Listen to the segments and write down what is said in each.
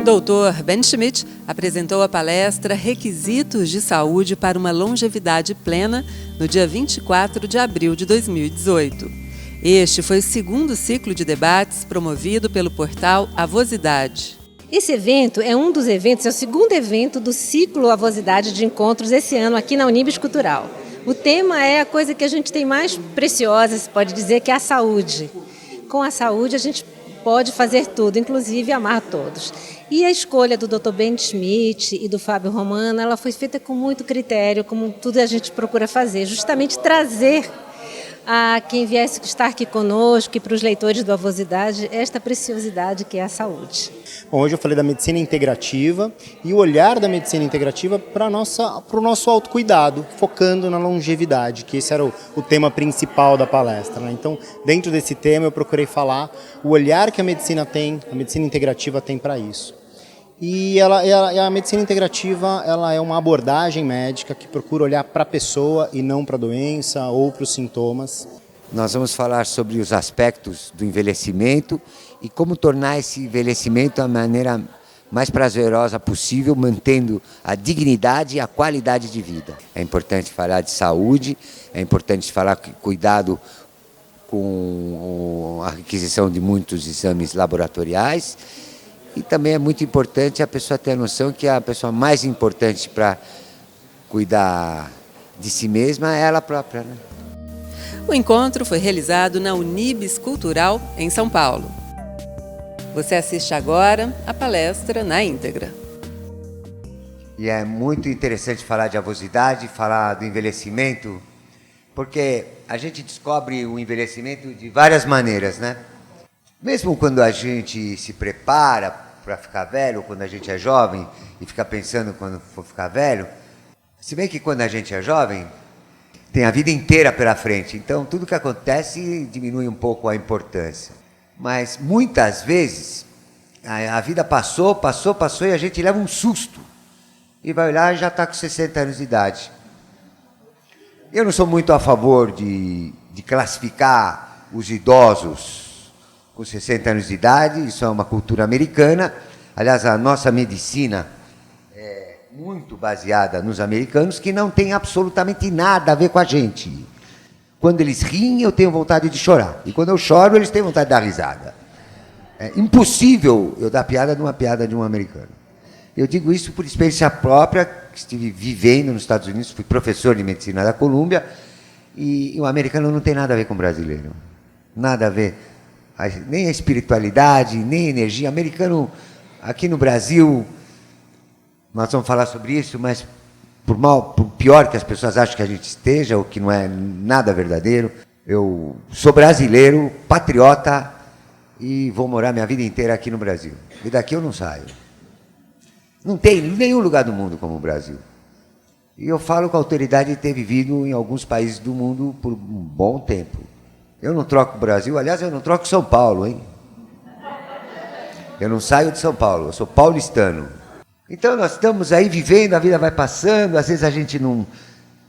Dr. Ben Schmidt apresentou a palestra Requisitos de Saúde para uma Longevidade Plena no dia 24 de abril de 2018. Este foi o segundo ciclo de debates promovido pelo portal Avosidade. Esse evento é um dos eventos, é o segundo evento do ciclo Avosidade de encontros esse ano aqui na Unibis Cultural. O tema é a coisa que a gente tem mais preciosa, se pode dizer, que é a saúde. Com a saúde a gente pode fazer tudo, inclusive amar todos. E a escolha do Dr. Ben Schmidt e do Fábio Romano, ela foi feita com muito critério, como tudo a gente procura fazer, justamente trazer a quem viesse estar aqui conosco e para os leitores do Avosidade esta preciosidade que é a saúde. Bom, hoje eu falei da medicina integrativa e o olhar da medicina integrativa para o nosso autocuidado, focando na longevidade, que esse era o tema principal da palestra, né? Então, dentro desse tema eu procurei falar o olhar que a medicina integrativa tem para isso. E a medicina integrativa ela é uma abordagem médica que procura olhar para a pessoa e não para a doença ou para os sintomas. Nós vamos falar sobre os aspectos do envelhecimento e como tornar esse envelhecimento da maneira mais prazerosa possível, mantendo a dignidade e a qualidade de vida. É importante falar de saúde, é importante falar que cuidado com a requisição de muitos exames laboratoriais. E também é muito importante a pessoa ter a noção que a pessoa mais importante para cuidar de si mesma é ela própria, né? O encontro foi realizado na Unibis Cultural, em São Paulo. Você assiste agora a palestra na íntegra. E é muito interessante falar de avosidade, falar do envelhecimento, porque a gente descobre o envelhecimento de várias maneiras, né? Mesmo quando a gente se prepara para ficar velho, quando a gente é jovem e fica pensando quando for ficar velho, se bem que quando a gente é jovem, tem a vida inteira pela frente, então tudo que acontece diminui um pouco a importância. Mas muitas vezes a vida passou e a gente leva um susto e vai olhar e já está com 60 anos de idade. Eu não sou muito a favor de classificar os idosos com 60 anos de idade, isso é uma cultura americana. Aliás, a nossa medicina é muito baseada nos americanos, que não tem absolutamente nada a ver com a gente. Quando eles riem, eu tenho vontade de chorar. E quando eu choro, eles têm vontade de dar risada. É impossível eu dar piada de uma piada de um americano. Eu digo isso por experiência própria, que estive vivendo nos Estados Unidos, fui professor de medicina da Colômbia, e o americano não tem nada a ver com o brasileiro. Nada a ver. Nem a espiritualidade, nem a energia. Americano, aqui no Brasil, nós vamos falar sobre isso, mas por pior que as pessoas acham que a gente esteja, ou que não é nada verdadeiro, eu sou brasileiro, patriota, e vou morar minha vida inteira aqui no Brasil. E daqui eu não saio. Não tem nenhum lugar do mundo como o Brasil. E eu falo com a autoridade de ter vivido em alguns países do mundo por um bom tempo. Eu não troco o Brasil, aliás, eu não troco São Paulo, hein? Eu não saio de São Paulo, eu sou paulistano. Então nós estamos aí vivendo, a vida vai passando, às vezes a gente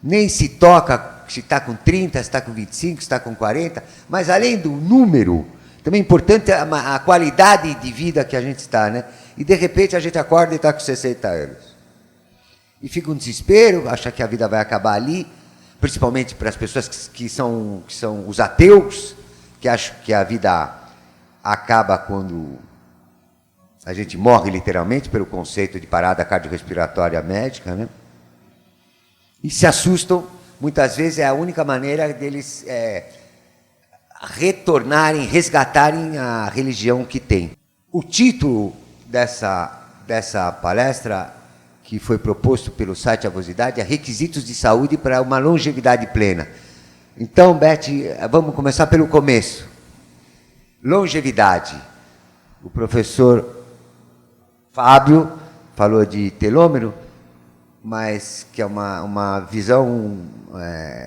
nem se toca se está com 30, se está com 25, se está com 40, mas além do número, também é importante a qualidade de vida que a gente está, né? E de repente a gente acorda e está com 60 anos. E fica um desespero, acha que a vida vai acabar ali, principalmente para as pessoas que são os ateus, que acham que a vida acaba quando a gente morre literalmente, pelo conceito de parada cardiorrespiratória médica, né? E se assustam, muitas vezes é a única maneira deles retornarem, resgatarem a religião que têm. O título dessa palestra, que foi proposto pelo site Avosidade, é Requisitos de Saúde para uma Longevidade Plena. Então, Beth, vamos começar pelo começo. Longevidade. O professor Fábio falou de telômero, mas que é uma visão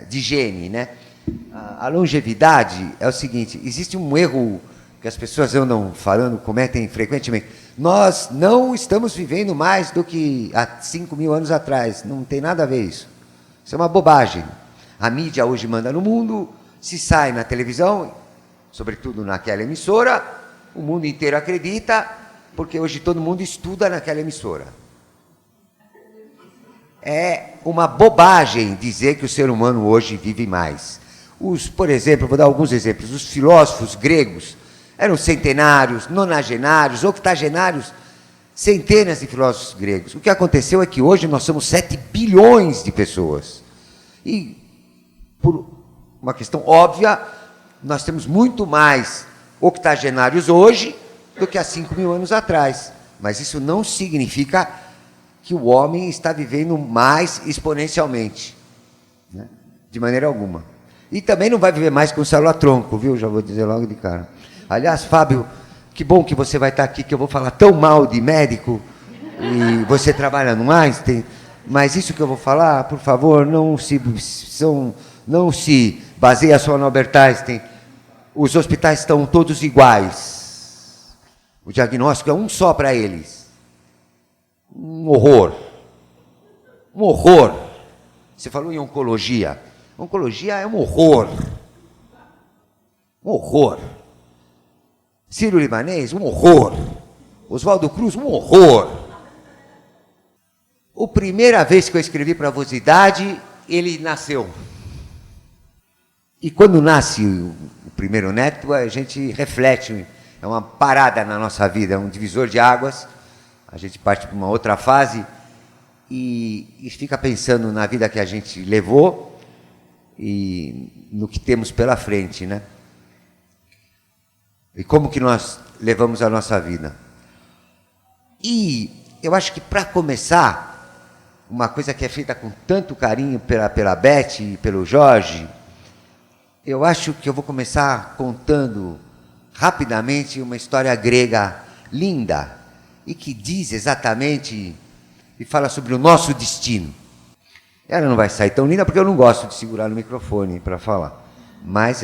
de higiene, né? A longevidade é o seguinte, existe um erro que as pessoas andam falando, cometem frequentemente. Nós não estamos vivendo mais do que há 5.000 anos atrás. Não tem nada a ver isso. Isso é uma bobagem. A mídia hoje manda no mundo, se sai na televisão, sobretudo naquela emissora, o mundo inteiro acredita porque hoje todo mundo estuda naquela emissora. É uma bobagem dizer que o ser humano hoje vive mais. Por exemplo, vou dar alguns exemplos, os filósofos gregos eram centenários, nonagenários, octogenários, centenas de filósofos gregos. O que aconteceu é que hoje nós somos 7 bilhões de pessoas. E, por uma questão óbvia, nós temos muito mais octogenários hoje do que há 5.000 anos atrás. Mas isso não significa que o homem está vivendo mais exponencialmente, né? De maneira alguma. E também não vai viver mais com célula-tronco, viu? Já vou dizer logo de cara. Aliás, Fábio, que bom que você vai estar aqui, que eu vou falar tão mal de médico, e você trabalha no Einstein, mas isso que eu vou falar, por favor, não se baseie só no Albert Einstein. Os hospitais estão todos iguais. O diagnóstico é um só para eles. Um horror. Um horror. Você falou em oncologia. Oncologia é um horror. Um horror. Sírio-Libanês, um horror. Oswaldo Cruz, um horror. A primeira vez que eu escrevi para a Avosidade, ele nasceu. E quando nasce o primeiro neto, a gente reflete, é uma parada na nossa vida, é um divisor de águas. A gente parte para uma outra fase e fica pensando na vida que a gente levou e no que temos pela frente, né? E como que nós levamos a nossa vida. E eu acho que, para começar, uma coisa que é feita com tanto carinho pela Beth e pelo Jorge, eu acho que eu vou começar contando rapidamente uma história grega linda e que diz exatamente e fala sobre o nosso destino. Ela não vai sair tão linda porque eu não gosto de segurar no microfone para falar. Mas,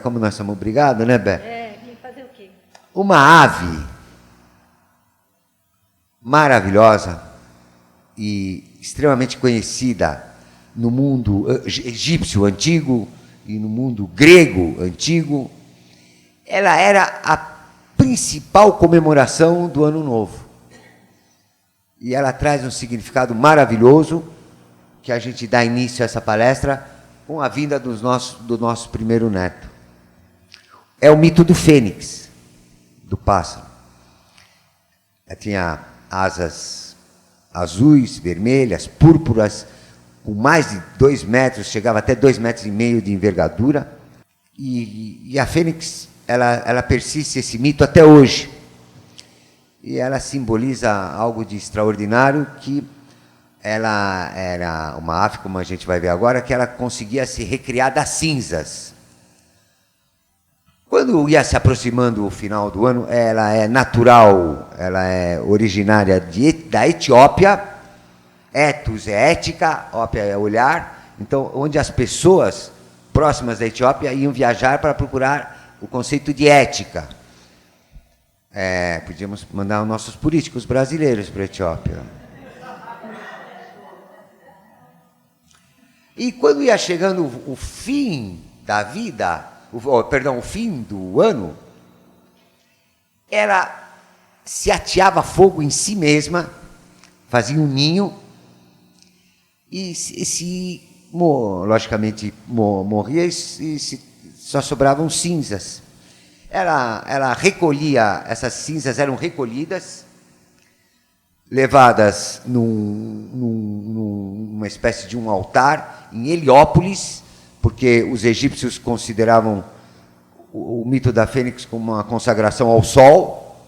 como nós somos obrigados, né, Bé? Fazer o quê? Uma ave maravilhosa e extremamente conhecida no mundo egípcio antigo e no mundo grego antigo. Ela era a principal comemoração do Ano Novo. E ela traz um significado maravilhoso, que a gente dá início a essa palestra com a vinda do nosso primeiro neto. É o mito do fênix, do pássaro. Ela tinha asas azuis, vermelhas, púrpuras, com mais de 2 metros, chegava até 2,5 metros de envergadura. E a fênix, ela persiste esse mito até hoje. E ela simboliza algo de extraordinário, que ela era uma ave, como a gente vai ver agora, que ela conseguia se recriar das cinzas. Quando ia se aproximando o final do ano, ela é natural, ela é originária da Etiópia. Etos é ética, ópia é olhar. Então, onde as pessoas próximas da Etiópia iam viajar para procurar o conceito de ética. Podíamos mandar os nossos políticos brasileiros para a Etiópia. E quando ia chegando o fim da vida, o fim do ano, ela se ateava fogo em si mesma, fazia um ninho e logicamente morria e só sobravam cinzas. Ela recolhia, essas cinzas eram recolhidas, levadas numa espécie de um altar em Heliópolis, porque os egípcios consideravam o mito da fênix como uma consagração ao sol.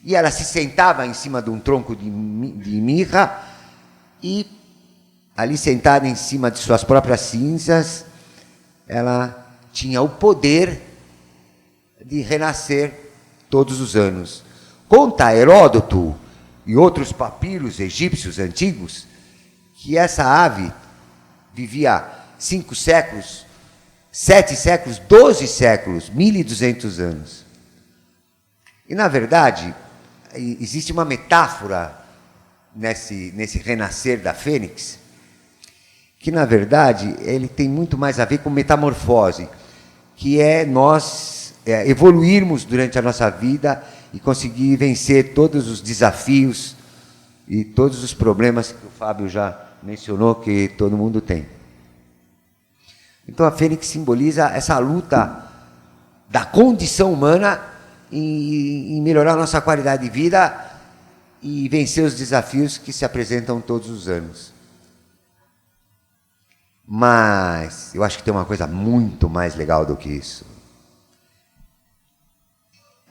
E ela se sentava em cima de um tronco de mirra e, ali sentada em cima de suas próprias cinzas, ela tinha o poder de renascer todos os anos. Conta Heródoto e outros papiros egípcios antigos que essa ave vivia 5 séculos, 7 séculos, 12 séculos, 1.200 anos. E, na verdade, existe uma metáfora nesse renascer da fênix, que, na verdade, ele tem muito mais a ver com metamorfose, que é nós evoluirmos durante a nossa vida e conseguir vencer todos os desafios e todos os problemas que o Fábio já mencionou que todo mundo tem. Então a fênix simboliza essa luta da condição humana em melhorar a nossa qualidade de vida e vencer os desafios que se apresentam todos os anos. Mas eu acho que tem uma coisa muito mais legal do que isso.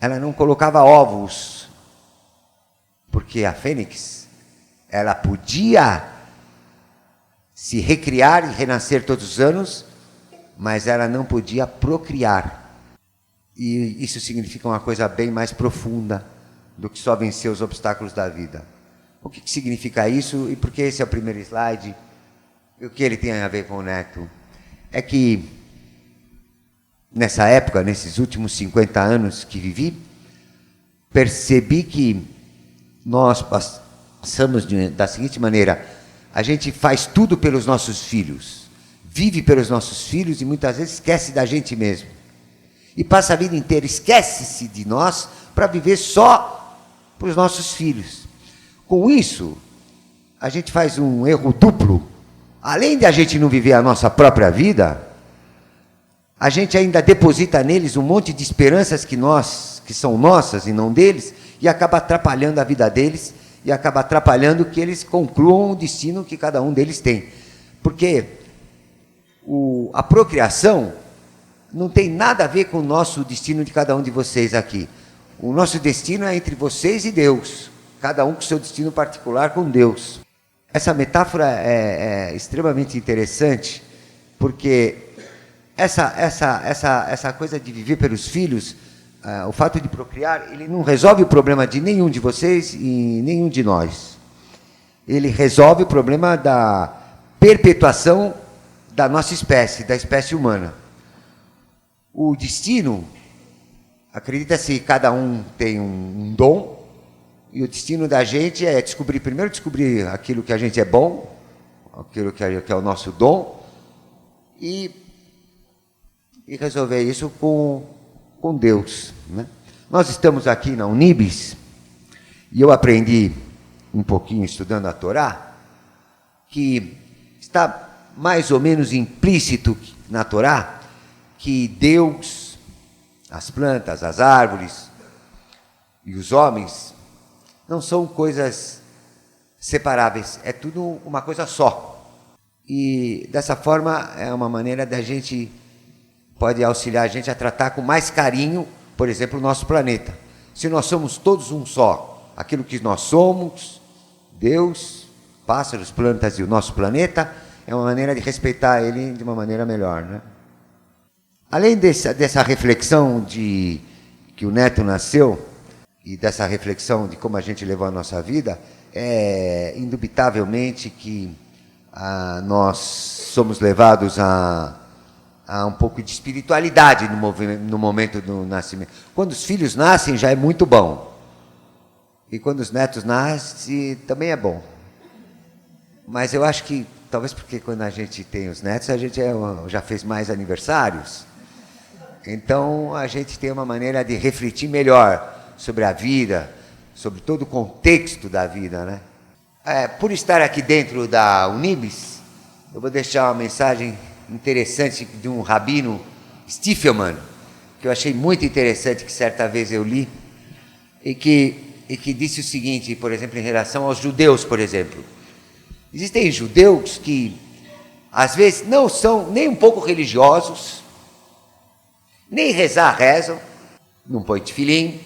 Ela não colocava ovos, porque a fênix, ela podia se recriar e renascer todos os anos, mas ela não podia procriar. E isso significa uma coisa bem mais profunda do que só vencer os obstáculos da vida. O que significa isso e por que esse é o primeiro slide? E o que ele tem a ver com o Neto? É que nessa época, nesses últimos 50 anos que vivi, percebi que nós passamos da seguinte maneira: a gente faz tudo pelos nossos filhos, vive pelos nossos filhos e muitas vezes esquece da gente mesmo. E passa a vida inteira, esquece-se de nós para viver só para os nossos filhos. Com isso, a gente faz um erro duplo. Além de a gente não viver a nossa própria vida, a gente ainda deposita neles um monte de esperanças que são nossas e não deles, e acaba atrapalhando a vida deles, e acaba atrapalhando que eles concluam o destino que cada um deles tem. Porque a procriação não tem nada a ver com o nosso destino de cada um de vocês aqui. O nosso destino é entre vocês e Deus, cada um com seu destino particular com Deus. Essa metáfora é extremamente interessante, porque essa coisa de viver pelos filhos, o fato de procriar, ele não resolve o problema de nenhum de vocês e nenhum de nós. Ele resolve o problema da perpetuação da nossa espécie, da espécie humana. O destino, acredita-se que cada um tem um dom, e o destino da gente é primeiro descobrir aquilo que a gente é bom, aquilo que é o nosso dom, e resolver isso com Deus, né? Nós estamos aqui na Unibis, e eu aprendi um pouquinho estudando a Torá, que está mais ou menos implícito na Torá, que Deus, as plantas, as árvores e os homens não são coisas separáveis, é tudo uma coisa só. E dessa forma é uma maneira da gente, pode auxiliar a gente a tratar com mais carinho, por exemplo, o nosso planeta. Se nós somos todos um só, aquilo que nós somos, Deus, pássaros, plantas e o nosso planeta, é uma maneira de respeitar ele de uma maneira melhor, né? Além dessa reflexão de que o Neto nasceu, e dessa reflexão de como a gente levou a nossa vida, é indubitavelmente que nós somos levados a um pouco de espiritualidade no momento do nascimento. Quando os filhos nascem já é muito bom, e quando os netos nascem também é bom. Mas eu acho que, talvez porque quando a gente tem os netos, a gente já fez mais aniversários, então a gente tem uma maneira de refletir melhor sobre a vida, sobre todo o contexto da vida, né? Por estar aqui dentro da Unibis, eu vou deixar uma mensagem interessante de um rabino, Stiffelman, que eu achei muito interessante, que certa vez eu li, e que disse o seguinte, por exemplo, em relação aos judeus, por exemplo. Existem judeus que, às vezes, não são nem um pouco religiosos, nem rezam, não põem tefilim,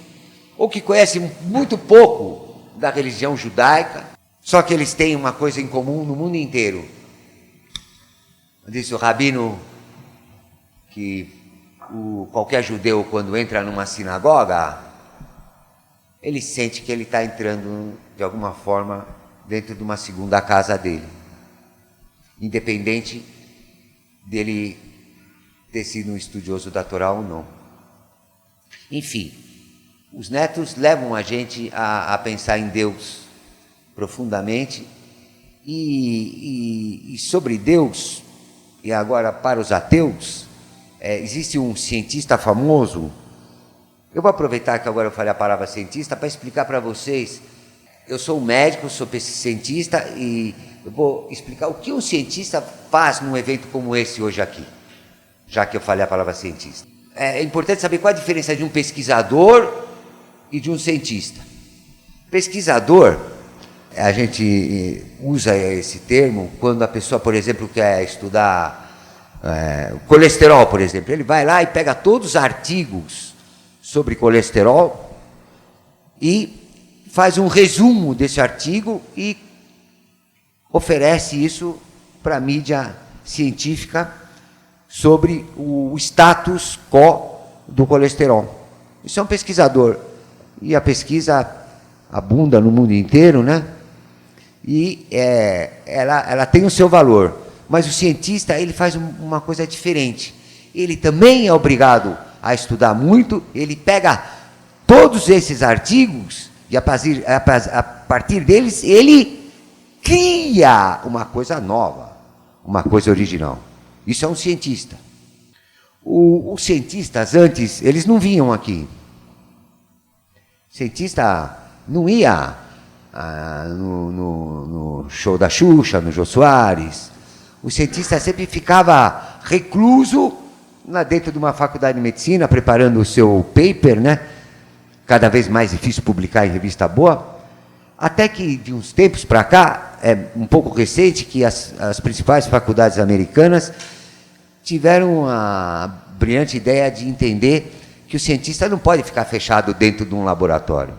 ou que conhecem muito pouco da religião judaica, só que eles têm uma coisa em comum no mundo inteiro. Disse o rabino que qualquer judeu, quando entra numa sinagoga, ele sente que ele está entrando, de alguma forma, dentro de uma segunda casa dele, independente dele ter sido um estudioso da Torá ou não. Enfim, os netos levam a gente a pensar em Deus profundamente, e sobre Deus, e agora para os ateus, existe um cientista famoso Eu vou aproveitar que agora eu falei a palavra cientista para explicar para vocês. Eu sou um médico, sou cientista e eu vou explicar o que um cientista faz num evento como esse hoje aqui, já que eu falei a palavra cientista. É importante saber qual a diferença de um pesquisador e de um cientista. Pesquisador, a gente usa esse termo quando a pessoa, por exemplo, quer estudar colesterol, por exemplo. Ele vai lá e pega todos os artigos sobre colesterol e faz um resumo desse artigo e oferece isso para a mídia científica sobre o status quo do colesterol. Isso é um pesquisador. E a pesquisa abunda no mundo inteiro, né? E ela tem o seu valor. Mas o cientista, ele faz uma coisa diferente. Ele também é obrigado a estudar muito, ele pega todos esses artigos e a partir deles ele cria uma coisa nova, uma coisa original. Isso é um cientista. Os cientistas antes, eles não vinham aqui. O cientista não ia no show da Xuxa, no Jô Soares. O cientista sempre ficava recluso lá dentro de uma faculdade de medicina, preparando o seu paper, né? Cada vez mais difícil publicar em revista boa, até que de uns tempos para cá, é um pouco recente, que as principais faculdades americanas tiveram a brilhante ideia de entender que o cientista não pode ficar fechado dentro de um laboratório.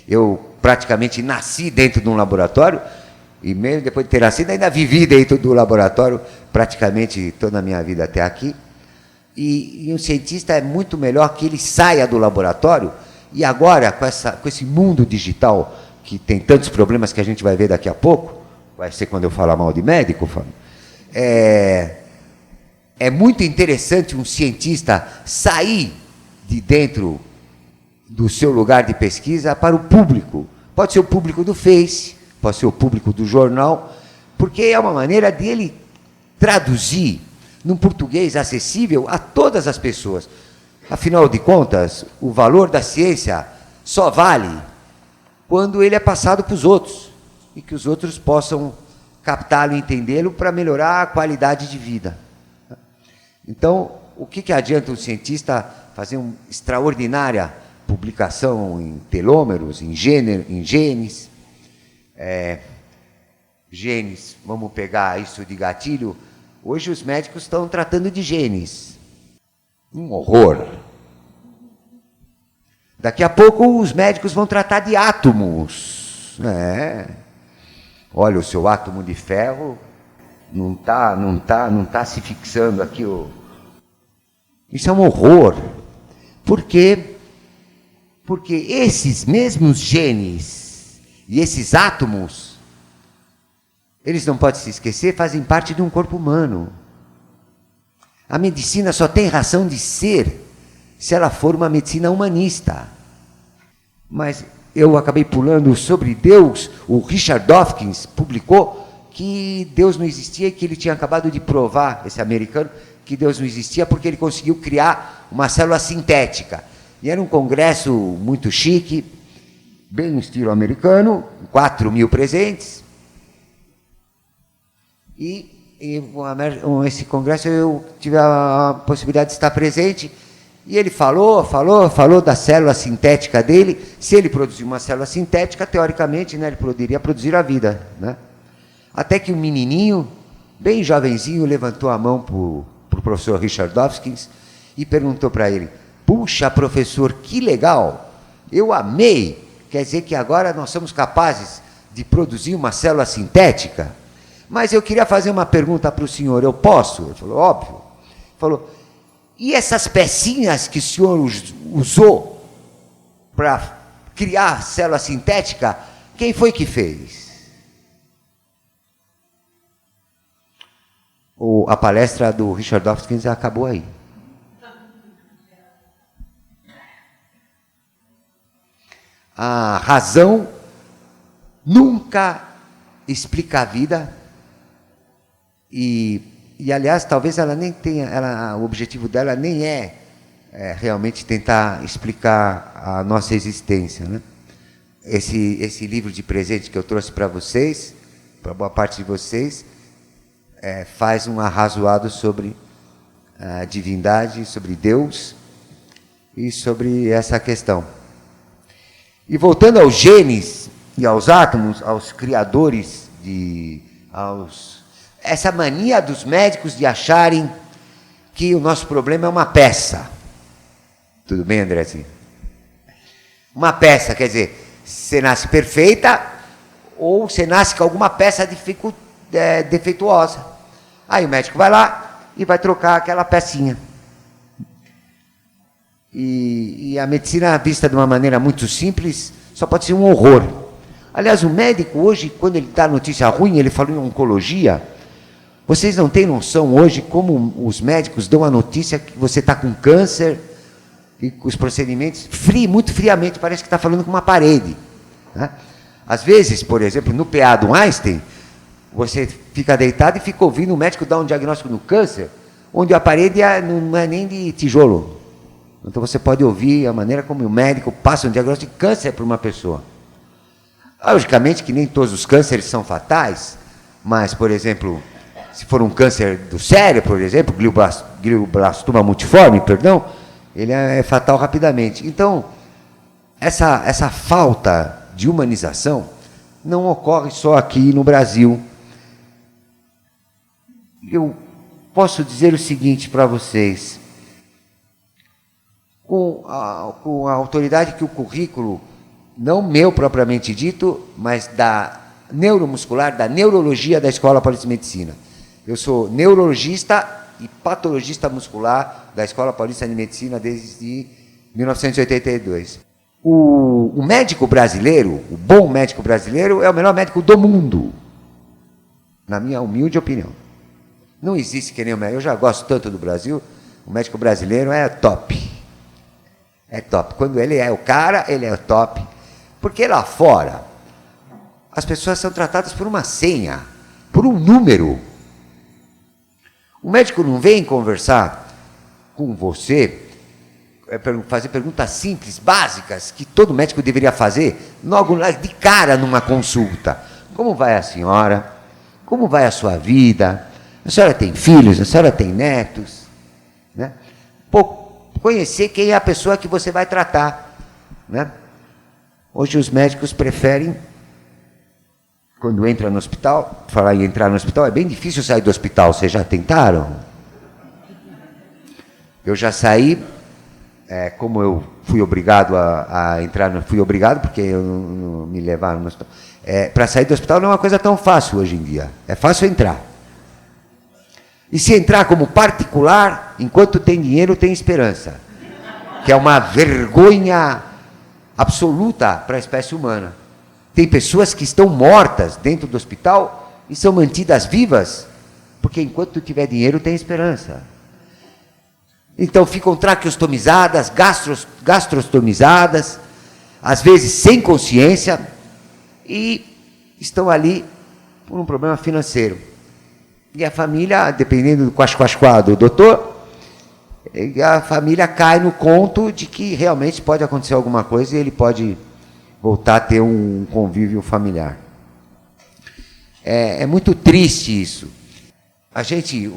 Eu praticamente nasci dentro de um laboratório, e mesmo depois de ter nascido, ainda vivi dentro do laboratório praticamente toda a minha vida até aqui. E um cientista é muito melhor que ele saia do laboratório, e agora, com esse mundo digital, que tem tantos problemas que a gente vai ver daqui a pouco, vai ser quando eu falar mal de médico, Fábio, é muito interessante um cientista sair de dentro do seu lugar de pesquisa para o público. Pode ser o público do Face, pode ser o público do jornal, porque é uma maneira dele traduzir num português acessível a todas as pessoas. Afinal de contas, o valor da ciência só vale quando ele é passado para os outros, e que os outros possam captá-lo e entendê-lo para melhorar a qualidade de vida. Então, o que adianta um cientista fazer uma extraordinária publicação em telômeros, em genes? Genes, vamos pegar isso de gatilho. Hoje os médicos estão tratando de genes. Um horror. Daqui a pouco os médicos vão tratar de átomos. Olha, o seu átomo de ferro não tá se fixando aqui. Isso é um horror. Por quê? Porque esses mesmos genes e esses átomos, eles não podem se esquecer, fazem parte de um corpo humano. A medicina só tem razão de ser se ela for uma medicina humanista. Mas eu acabei pulando sobre Deus. O Richard Dawkins publicou que Deus não existia e que ele tinha acabado de provar, esse americano, que Deus não existia porque ele conseguiu criar uma célula sintética. E era um congresso muito chique, bem no estilo americano, 4.000 presentes. E esse congresso eu tive a possibilidade de estar presente, e ele falou da célula sintética dele. Se ele produzir uma célula sintética, teoricamente, né, ele poderia produzir a vida, né? Até que um menininho, bem jovenzinho, levantou a mão para o professor Richard Dawkins e perguntou para ele: puxa, professor, que legal, eu amei, quer dizer que agora nós somos capazes de produzir uma célula sintética? Mas eu queria fazer uma pergunta para o senhor, eu posso? Ele falou, óbvio. Ele falou, e essas pecinhas que o senhor usou para criar a célula sintética, quem foi que fez? A palestra do Richard Dawkins acabou aí. A razão nunca explica a vida. E aliás, talvez ela nem tenha, o objetivo dela nem é realmente tentar explicar a nossa existência, né? Esse livro de presente que eu trouxe para vocês, para boa parte de vocês, faz um arrazoado sobre a divindade, sobre Deus e sobre essa questão. E voltando aos genes e aos átomos, aos criadores, essa mania dos médicos de acharem que o nosso problema é uma peça. Tudo bem, Andrezinho? Uma peça, quer dizer, você nasce perfeita ou você nasce com alguma peça defeituosa. Aí o médico vai lá e vai trocar aquela pecinha. E a medicina, vista de uma maneira muito simples, só pode ser um horror. Aliás, o médico hoje, quando ele dá notícia ruim, ele fala em oncologia. Vocês não têm noção hoje como os médicos dão a notícia que você está com câncer e com os procedimentos muito friamente, parece que está falando com uma parede, né? Às vezes, por exemplo, no PA do Einstein, você fica deitado e fica ouvindo o médico dar um diagnóstico no câncer, onde a parede não é nem de tijolo. Então você pode ouvir a maneira como o médico passa um diagnóstico de câncer para uma pessoa. Logicamente que nem todos os cânceres são fatais, mas, por exemplo, se for um câncer do cérebro, por exemplo, glioblastoma multiforme, perdão, ele é fatal rapidamente. Então, essa falta de humanização não ocorre só aqui no Brasil. Eu posso dizer o seguinte para vocês. Com a autoridade que o currículo, não meu propriamente dito, mas da neuromuscular, da neurologia da Escola Paulista de Medicina. Eu sou neurologista e patologista muscular da Escola Paulista de Medicina desde 1982. O médico brasileiro, o bom médico brasileiro, é o melhor médico do mundo, na minha humilde opinião. Não existe que nem o médico. Eu já gosto tanto do Brasil, o médico brasileiro é top. É top. Quando ele é o cara, ele é o top. Porque lá fora, as pessoas são tratadas por uma senha, por um número. O médico não vem conversar com você, fazer perguntas simples, básicas, que todo médico deveria fazer, logo de cara numa consulta. Como vai a senhora? Como vai a sua vida? A senhora tem filhos? A senhora tem netos? Né? Conhecer quem é a pessoa que você vai tratar, né? Hoje os médicos preferem, quando entra no hospital, falar em entrar no hospital, é bem difícil sair do hospital. Vocês já tentaram? Eu já saí, como eu fui obrigado a entrar, fui obrigado porque não me levaram no hospital. Para sair do hospital não é uma coisa tão fácil hoje em dia. É fácil entrar. E se entrar como particular, enquanto tem dinheiro, tem esperança. Que é uma vergonha absoluta para a espécie humana. Tem pessoas que estão mortas dentro do hospital e são mantidas vivas, porque enquanto tiver dinheiro, tem esperança. Então ficam traqueostomizadas, gastrostomizadas, às vezes sem consciência, e estão ali por um problema financeiro. E a família, dependendo do quasquasquá do doutor, a família cai no conto de que realmente pode acontecer alguma coisa e ele pode voltar a ter um convívio familiar. É muito triste isso. A gente,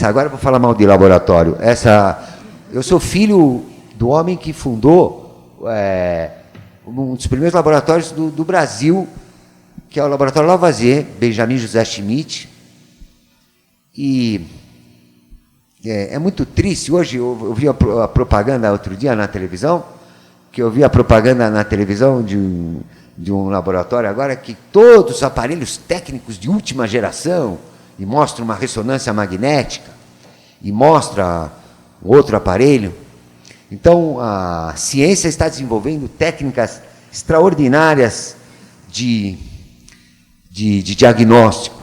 agora eu vou falar mal de laboratório. Eu sou filho do homem que fundou um dos primeiros laboratórios do Brasil, que é o Laboratório Lavoisier, Benjamin José Schmidt. E é muito triste. Hoje eu vi a propaganda outro dia na televisão, que eu vi a propaganda na televisão de um laboratório agora que todos os aparelhos técnicos de última geração, e mostra uma ressonância magnética, e mostra outro aparelho. Então, a ciência está desenvolvendo técnicas extraordinárias de diagnóstico.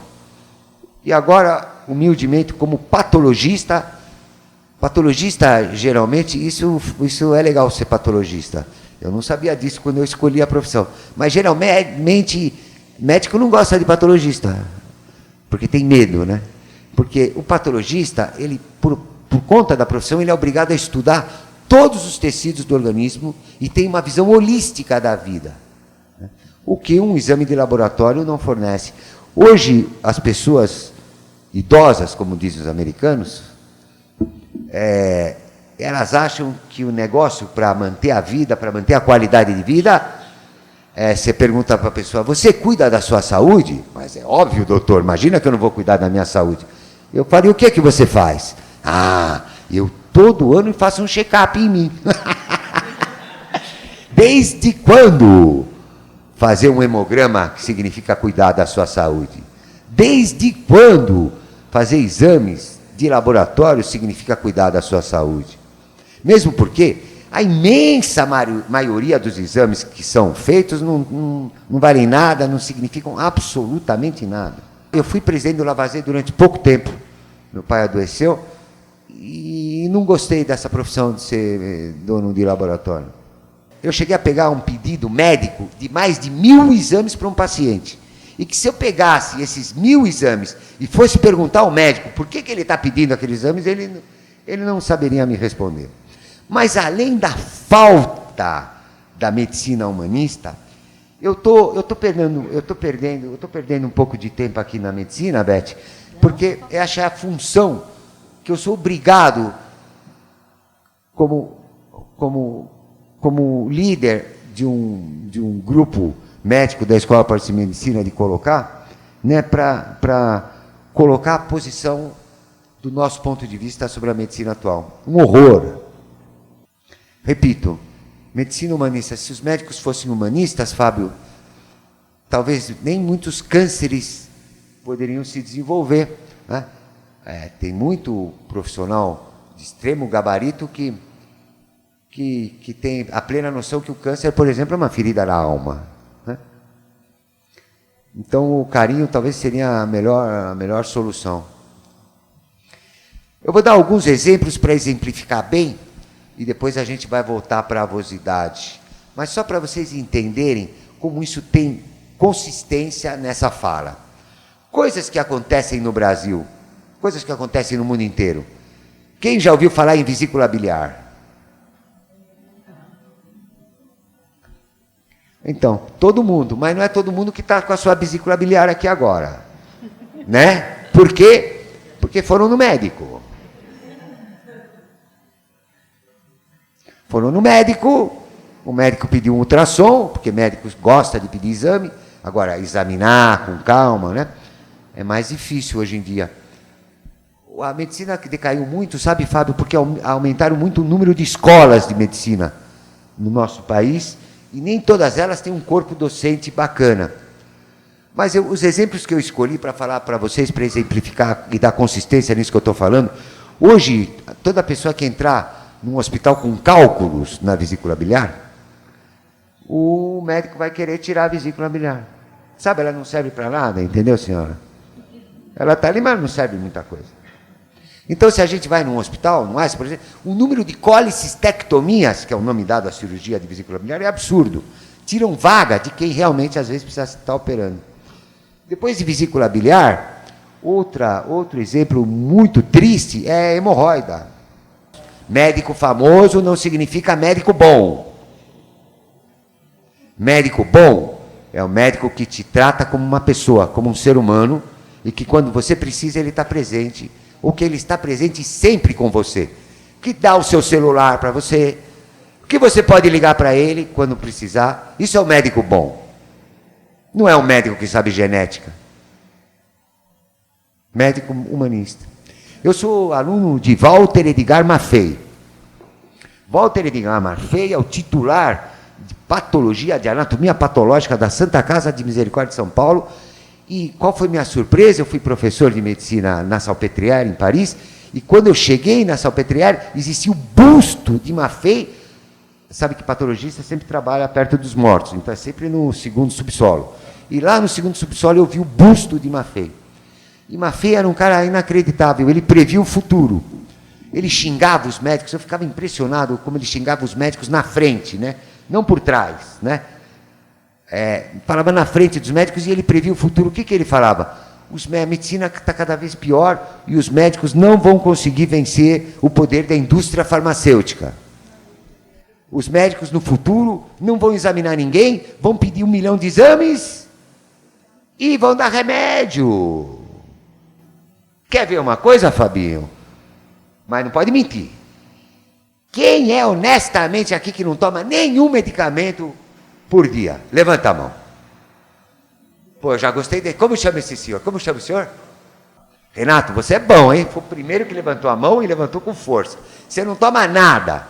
E agora, humildemente, como patologista, geralmente, isso é legal ser patologista. Eu não sabia disso quando eu escolhi a profissão. Mas, geralmente, médico não gosta de patologista, porque tem medo, né? Porque o patologista, ele, por conta da profissão, ele é obrigado a estudar todos os tecidos do organismo e tem uma visão holística da vida, né? O que um exame de laboratório não fornece. Hoje, as pessoas idosas, como dizem os americanos, elas acham que o negócio para manter a vida, para manter a qualidade de vida, você pergunta para a pessoa, você cuida da sua saúde? Mas é óbvio, doutor, imagina que eu não vou cuidar da minha saúde. Eu falei, o que é que você faz? Eu todo ano faço um check-up em mim. Desde quando fazer um hemograma, que significa cuidar da sua saúde? Desde quando fazer exames de laboratório significa cuidar da sua saúde? Mesmo porque a imensa maioria dos exames que são feitos não valem nada, não significam absolutamente nada. Eu fui presidente do Lavazer durante pouco tempo. Meu pai adoeceu e não gostei dessa profissão de ser dono de laboratório. Eu cheguei a pegar um pedido médico de mais de 1000 exames para um paciente. E que se eu pegasse esses 1000 exames e fosse perguntar ao médico por que ele está pedindo aqueles exames, ele não saberia me responder. Mas além da falta da medicina humanista, eu tô perdendo um pouco de tempo aqui na medicina, Beth, porque essa é a função que eu sou obrigado, como líder de um grupo médico da Escola para a Medicina, de colocar, né, para colocar a posição do nosso ponto de vista sobre a medicina atual. Um horror. Repito, medicina humanista. Se os médicos fossem humanistas, Fábio, talvez nem muitos cânceres poderiam se desenvolver, né? Tem muito profissional de extremo gabarito que tem a plena noção que o câncer, por exemplo, é uma ferida na alma, né? Então, o carinho talvez seria a melhor solução. Eu vou dar alguns exemplos para exemplificar bem, e depois a gente vai voltar para a avosidade. Mas só para vocês entenderem como isso tem consistência nessa fala. Coisas que acontecem no Brasil, coisas que acontecem no mundo inteiro. Quem já ouviu falar em vesícula biliar? Então, todo mundo, mas não é todo mundo que está com a sua vesícula biliar aqui agora, né? Por quê? Porque foram no médico. Foram no médico, o médico pediu um ultrassom, porque médicos gostam de pedir exame, agora examinar com calma, né? É mais difícil hoje em dia. A medicina decaiu muito, sabe, Fábio, porque aumentaram muito o número de escolas de medicina no nosso país, e nem todas elas têm um corpo docente bacana. Mas os exemplos que eu escolhi para falar para vocês, para exemplificar e dar consistência nisso que eu estou falando, hoje, toda pessoa que entrar num hospital com cálculos na vesícula biliar, o médico vai querer tirar a vesícula biliar. Sabe, ela não serve para nada, entendeu, senhora? Ela está ali, mas não serve muita coisa. Então, se a gente vai num hospital, no AIS, por exemplo, o número de colicistectomias, que é o nome dado à cirurgia de vesícula biliar, é absurdo. Tiram vaga de quem realmente, às vezes, precisa estar operando. Depois de vesícula biliar, outro exemplo muito triste é a hemorroida. Médico famoso não significa médico bom. Médico bom é o médico que te trata como uma pessoa, como um ser humano, e que quando você precisa ele está presente, ou que ele está presente sempre com você, que dá o seu celular para você, que você pode ligar para ele quando precisar. Isso é o médico bom. Não é um médico que sabe genética. Médico humanista. Eu sou aluno de Walter Edgar Maffei. Walter Edgar Maffei é o titular de patologia, de anatomia patológica da Santa Casa de Misericórdia de São Paulo. E qual foi minha surpresa? Eu fui professor de medicina na Salpêtrière, em Paris, e quando eu cheguei na Salpêtrière, existia o busto de Maffei. Sabe que patologista sempre trabalha perto dos mortos, então é sempre no segundo subsolo. E lá no segundo subsolo eu vi o busto de Maffei. E Maffei era um cara inacreditável, ele previa o futuro. Ele xingava os médicos, eu ficava impressionado como ele xingava os médicos na frente, né? Não por trás, né? Falava na frente dos médicos e ele previa o futuro. O que ele falava? A medicina está cada vez pior e os médicos não vão conseguir vencer o poder da indústria farmacêutica. Os médicos no futuro não vão examinar ninguém, vão pedir 1 milhão de exames e vão dar remédio. Quer ver uma coisa, Fabinho? Mas não pode mentir. Quem é honestamente aqui que não toma nenhum medicamento por dia? Levanta a mão. Pô, eu já gostei dele. Como chama esse senhor? Como chama o senhor? Renato, você é bom, hein? Foi o primeiro que levantou a mão e levantou com força. Você não toma nada.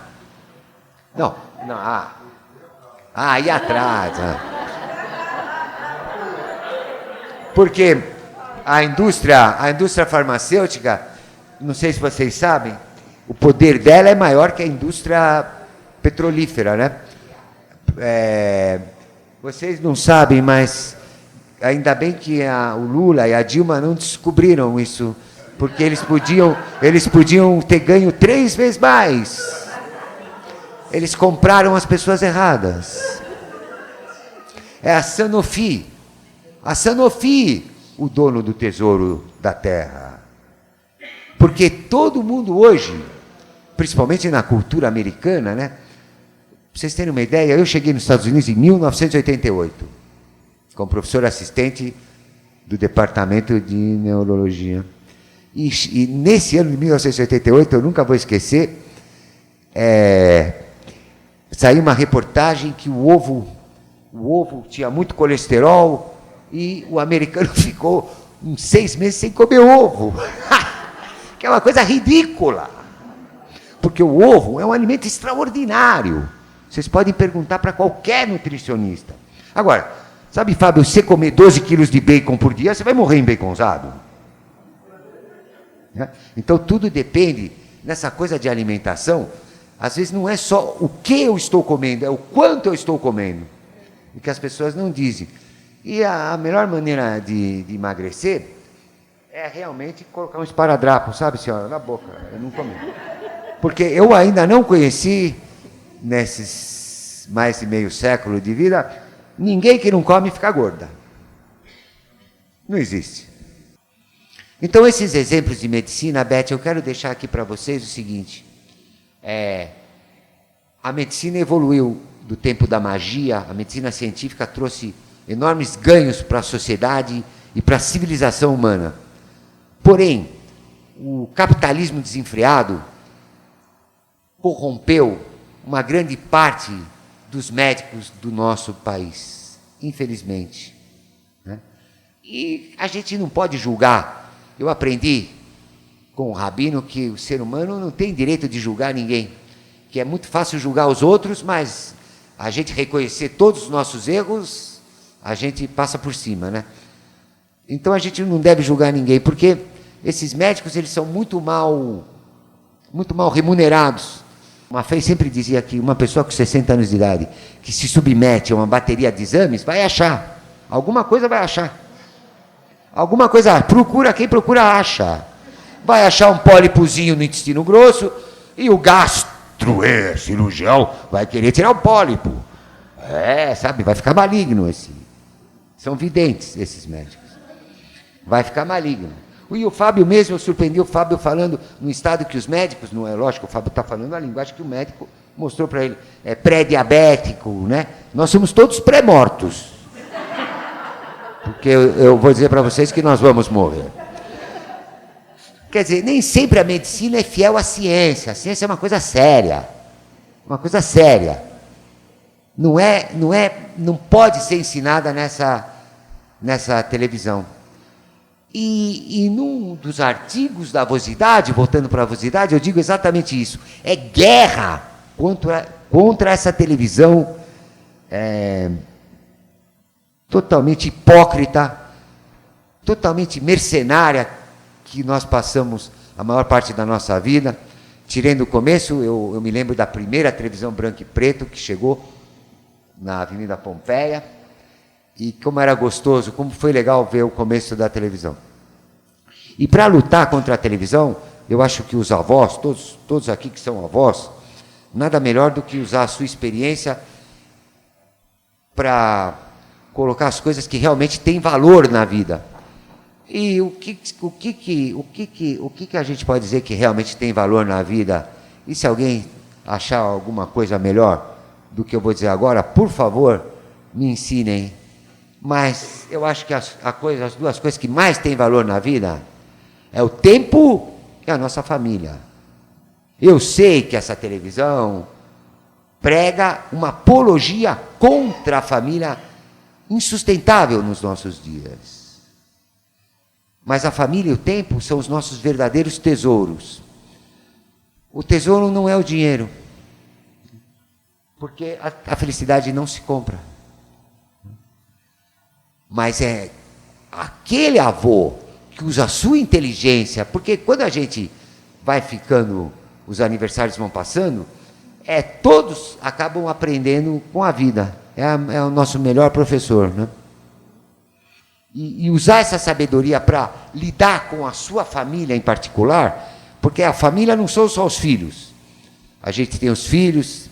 Não. Aí atrás. Porque a indústria farmacêutica, não sei se vocês sabem, o poder dela é maior que a indústria petrolífera, né? Vocês não sabem, mas ainda bem que o Lula e a Dilma não descobriram isso, porque eles podiam ter ganho 3 vezes mais. Eles compraram as pessoas erradas. É a Sanofi, o dono do tesouro da terra. Porque todo mundo hoje, principalmente na cultura americana, né? Pra vocês terem uma ideia, eu cheguei nos Estados Unidos em 1988, como professor assistente do departamento de neurologia. E nesse ano de 1988, eu nunca vou esquecer, saiu uma reportagem que o ovo tinha muito colesterol e o americano ficou uns 6 meses sem comer ovo. Que é uma coisa ridícula. Porque o ovo é um alimento extraordinário. Vocês podem perguntar para qualquer nutricionista. Agora, sabe, Fábio, você comer 12 quilos de bacon por dia, você vai morrer embaconzado. Então, tudo depende nessa coisa de alimentação. Às vezes não é só o que eu estou comendo, é o quanto eu estou comendo. E que as pessoas não dizem. E a melhor maneira de emagrecer é realmente colocar um esparadrapo, sabe, senhora, na boca. Eu não comi. Porque eu ainda não conheci, nesses mais de meio século de vida, ninguém que não come fica gorda. Não existe. Então, esses exemplos de medicina, Beth, eu quero deixar aqui para vocês o seguinte. A medicina evoluiu do tempo da magia, a medicina científica trouxe enormes ganhos para a sociedade e para a civilização humana. Porém, o capitalismo desenfreado corrompeu uma grande parte dos médicos do nosso país, infelizmente. Né? E a gente não pode julgar. Eu aprendi com o Rabino que o ser humano não tem direito de julgar ninguém, que é muito fácil julgar os outros, mas a gente reconhecer todos os nossos erros, a gente passa por cima, né? Então a gente não deve julgar ninguém, porque esses médicos, eles são muito mal remunerados. Uma Fei sempre dizia que uma pessoa com 60 anos de idade que se submete a uma bateria de exames vai achar. Alguma coisa vai achar. Alguma coisa, quem procura acha. Vai achar um pólipozinho no intestino grosso e o cirurgião vai querer tirar o pólipo. Sabe, vai ficar maligno esse. São videntes esses médicos. Vai ficar maligno. E o Fábio mesmo, eu surpreendi o Fábio falando no estado que os médicos, não é lógico, o Fábio está falando a linguagem que o médico mostrou para ele, é pré-diabético, né? Nós somos todos pré-mortos. Porque eu vou dizer para vocês que nós vamos morrer. Quer dizer, nem sempre a medicina é fiel à ciência. A ciência é uma coisa séria. Uma coisa séria. Não pode ser ensinada nessa televisão. E num dos artigos da avosidade, voltando para a avosidade, eu digo exatamente isso. É guerra contra essa televisão totalmente hipócrita, totalmente mercenária que nós passamos a maior parte da nossa vida. Tirando o começo, eu me lembro da primeira televisão branco e preto que chegou na Avenida Pompeia. E como era gostoso, como foi legal ver o começo da televisão. E para lutar contra a televisão, eu acho que os avós, todos aqui que são avós, nada melhor do que usar a sua experiência para colocar as coisas que realmente têm valor na vida. E o que a gente pode dizer que realmente tem valor na vida? E se alguém achar alguma coisa melhor do que eu vou dizer agora, por favor, me ensinem. Mas eu acho que as duas coisas que mais têm valor na vida é o tempo e a nossa família. Eu sei que essa televisão prega uma apologia contra a família insustentável nos nossos dias. Mas a família e o tempo são os nossos verdadeiros tesouros. O tesouro não é o dinheiro, porque a felicidade não se compra. Mas é aquele avô que usa a sua inteligência, porque quando a gente vai ficando, os aniversários vão passando, todos acabam aprendendo com a vida. É o nosso melhor professor, né? E usar essa sabedoria para lidar com a sua família em particular, porque a família não são só os filhos. A gente tem os filhos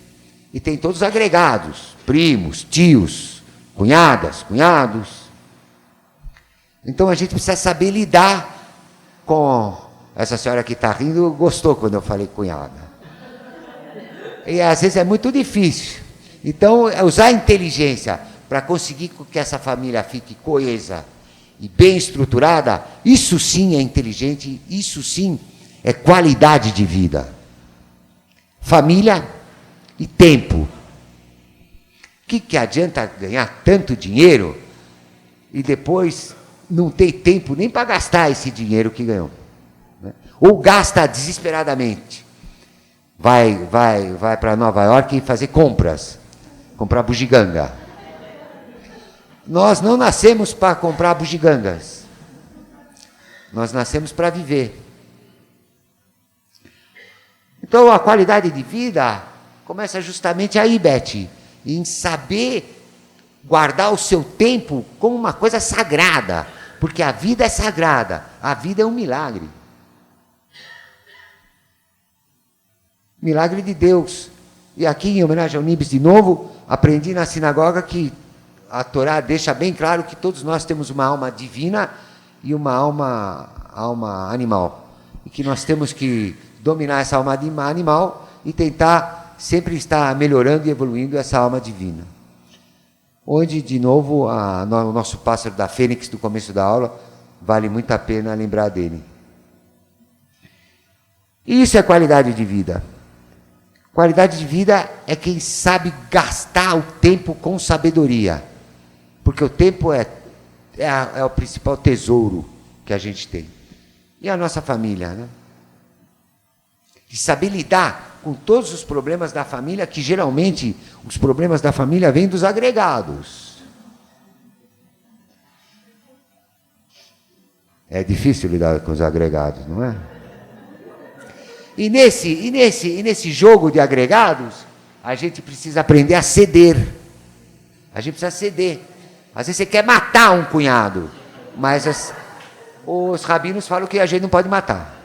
e tem todos os agregados, primos, tios, cunhadas, cunhados. Então a gente precisa saber lidar com... Essa senhora que está rindo gostou quando eu falei cunhada. E às vezes é muito difícil. Então, usar a inteligência para conseguir que essa família fique coesa e bem estruturada, isso sim é inteligente, isso sim é qualidade de vida. Família e tempo. O que adianta ganhar tanto dinheiro e depois não ter tempo nem para gastar esse dinheiro que ganhou? Né? Ou gasta desesperadamente. Vai para Nova York e fazer compras. Comprar bugiganga. Nós não nascemos para comprar bugigangas. Nós nascemos para viver. Então a qualidade de vida começa justamente aí, Beth, em saber guardar o seu tempo como uma coisa sagrada, porque a vida é sagrada, a vida é um milagre. Milagre de Deus. E aqui, em homenagem ao Nibes de novo, aprendi na sinagoga que a Torá deixa bem claro que todos nós temos uma alma divina e uma alma animal. E que nós temos que dominar essa alma animal e tentar sempre estar melhorando e evoluindo essa alma divina. Onde, de novo, o nosso pássaro da Fênix do começo da aula, vale muito a pena lembrar dele. E isso é qualidade de vida. Qualidade de vida é quem sabe gastar o tempo com sabedoria. Porque o tempo é o principal tesouro que a gente tem. E a nossa família, né? De saber lidar com todos os problemas da família, que geralmente os problemas da família vêm dos agregados. É difícil lidar com os agregados, não é? E nesse jogo de agregados, a gente precisa aprender a ceder. A gente precisa ceder. Às vezes você quer matar um cunhado, mas os rabinos falam que a gente não pode matar.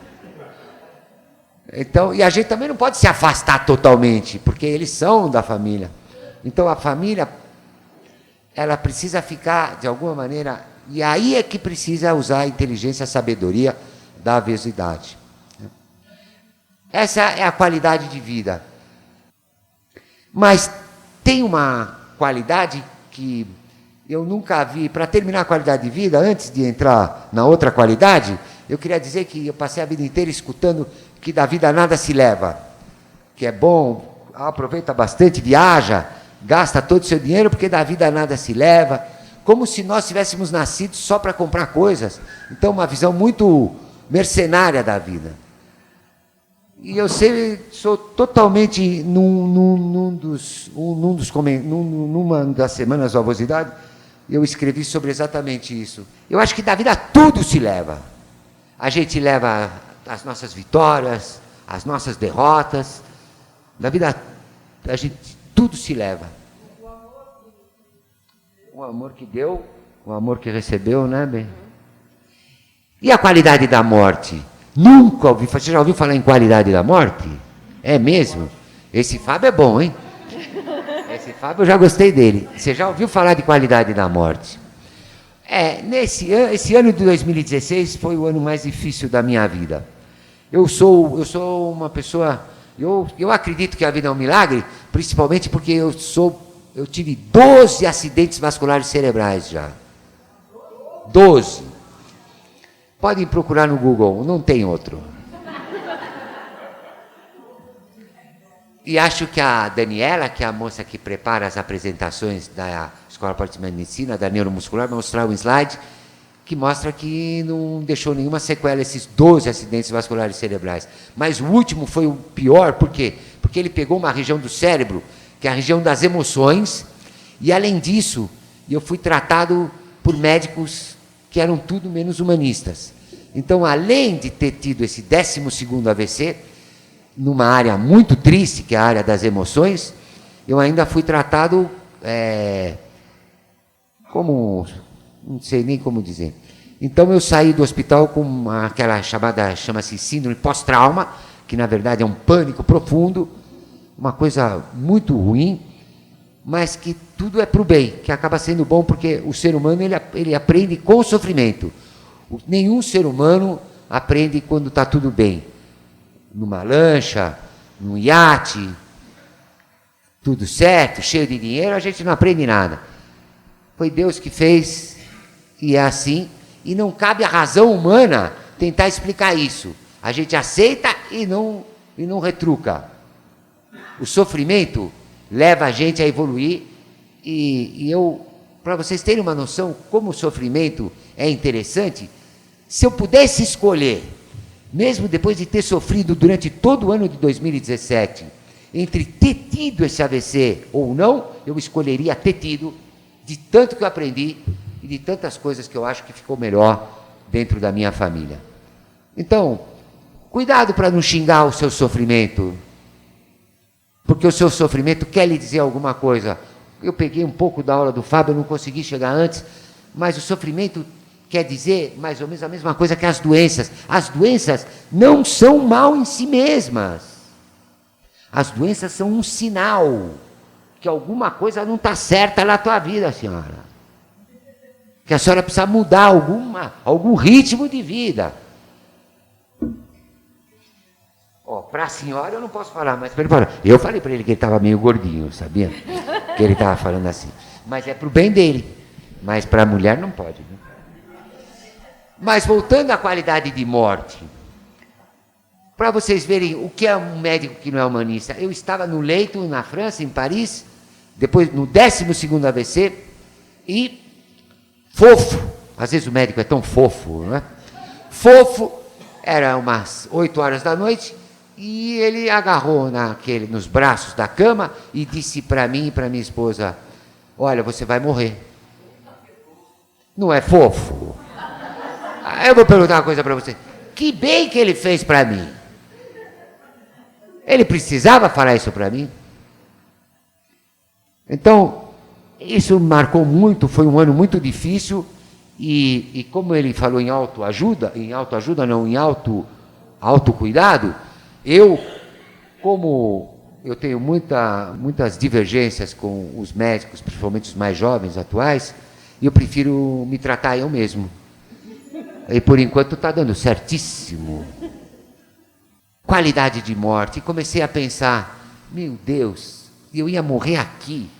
Então, e a gente também não pode se afastar totalmente, porque eles são da família. Então a família, ela precisa ficar, de alguma maneira, e aí é que precisa usar a inteligência, a sabedoria da avesidade. Essa é a qualidade de vida. Mas tem uma qualidade que eu nunca vi. Para terminar a qualidade de vida, antes de entrar na outra qualidade, eu queria dizer que eu passei a vida inteira escutando que da vida nada se leva, que é bom, aproveita bastante, viaja, gasta todo o seu dinheiro, porque da vida nada se leva, como se nós tivéssemos nascido só para comprar coisas. Então, uma visão muito mercenária da vida. E eu sou totalmente, numa das semanas da avosidade, eu escrevi sobre exatamente isso. Eu acho que da vida tudo se leva. A gente leva as nossas vitórias, as nossas derrotas. Da vida, a gente, tudo se leva. O amor que deu, o amor que recebeu, né, bem? E a qualidade da morte? Nunca ouvi. Você já ouviu falar em qualidade da morte? É mesmo? Esse Fábio é bom, hein? Esse Fábio eu já gostei dele. Você já ouviu falar de qualidade da morte? Esse ano de 2016 foi o ano mais difícil da minha vida. Eu sou uma pessoa, eu acredito que a vida é um milagre, principalmente porque eu tive 12 acidentes vasculares cerebrais já. 12. Podem procurar no Google, não tem outro. E acho que a Daniela, que é a moça que prepara as apresentações da Escola Politécnica de Medicina, da neuromuscular, vai mostrar um slide que mostra que não deixou nenhuma sequela esses 12 acidentes vasculares cerebrais. Mas o último foi o pior, por quê? Porque ele pegou uma região do cérebro, que é a região das emoções, e além disso, eu fui tratado por médicos que eram tudo menos humanistas. Então, além de ter tido esse 12º AVC, numa área muito triste, que é a área das emoções, eu ainda fui tratado como... não sei nem como dizer. Então eu saí do hospital com aquela chama-se síndrome pós-trauma, que na verdade é um pânico profundo, uma coisa muito ruim, mas que tudo é para o bem, que acaba sendo bom, porque o ser humano ele aprende com o sofrimento. Nenhum ser humano aprende quando está tudo bem. Numa lancha, num iate, tudo certo, cheio de dinheiro, a gente não aprende nada. Foi Deus que fez, e é assim, e não cabe à razão humana tentar explicar isso. A gente aceita e não retruca. O sofrimento leva a gente a evoluir, e eu, para vocês terem uma noção como o sofrimento é interessante, se eu pudesse escolher, mesmo depois de ter sofrido durante todo o ano de 2017, entre ter tido esse AVC ou não, eu escolheria ter tido, de tanto que eu aprendi e de tantas coisas que eu acho que ficou melhor dentro da minha família. Então, cuidado para não xingar o seu sofrimento, porque o seu sofrimento quer lhe dizer alguma coisa. Eu peguei um pouco da aula do Fábio, eu não consegui chegar antes, mas o sofrimento quer dizer mais ou menos a mesma coisa que as doenças. As doenças não são mal em si mesmas. As doenças são um sinal que alguma coisa não está certa na tua vida, senhora. Que a senhora precisa mudar algum ritmo de vida. Para a senhora eu não posso falar, mas para ele falar. Eu falei para ele que ele estava meio gordinho, sabia? Que ele estava falando assim. Mas é para o bem dele. Mas para a mulher não pode, né? Mas voltando à qualidade de morte, para vocês verem o que é um médico que não é humanista, eu estava no leito na França, em Paris, depois no 12º AVC, e fofo, às vezes o médico é tão fofo, não é? Fofo, era umas 8 horas da noite, e ele agarrou nos braços da cama e disse para mim e para minha esposa: olha, você vai morrer. Não é fofo? Eu vou perguntar uma coisa para você. Que bem que ele fez para mim? Ele precisava falar isso para mim? Então, isso me marcou muito, foi um ano muito difícil, e como ele falou em autoajuda não, em autocuidado, como eu tenho muitas divergências com os médicos, principalmente os mais jovens atuais, eu prefiro me tratar eu mesmo. E por enquanto está dando certíssimo. Qualidade de morte. E comecei a pensar, meu Deus, eu ia morrer aqui,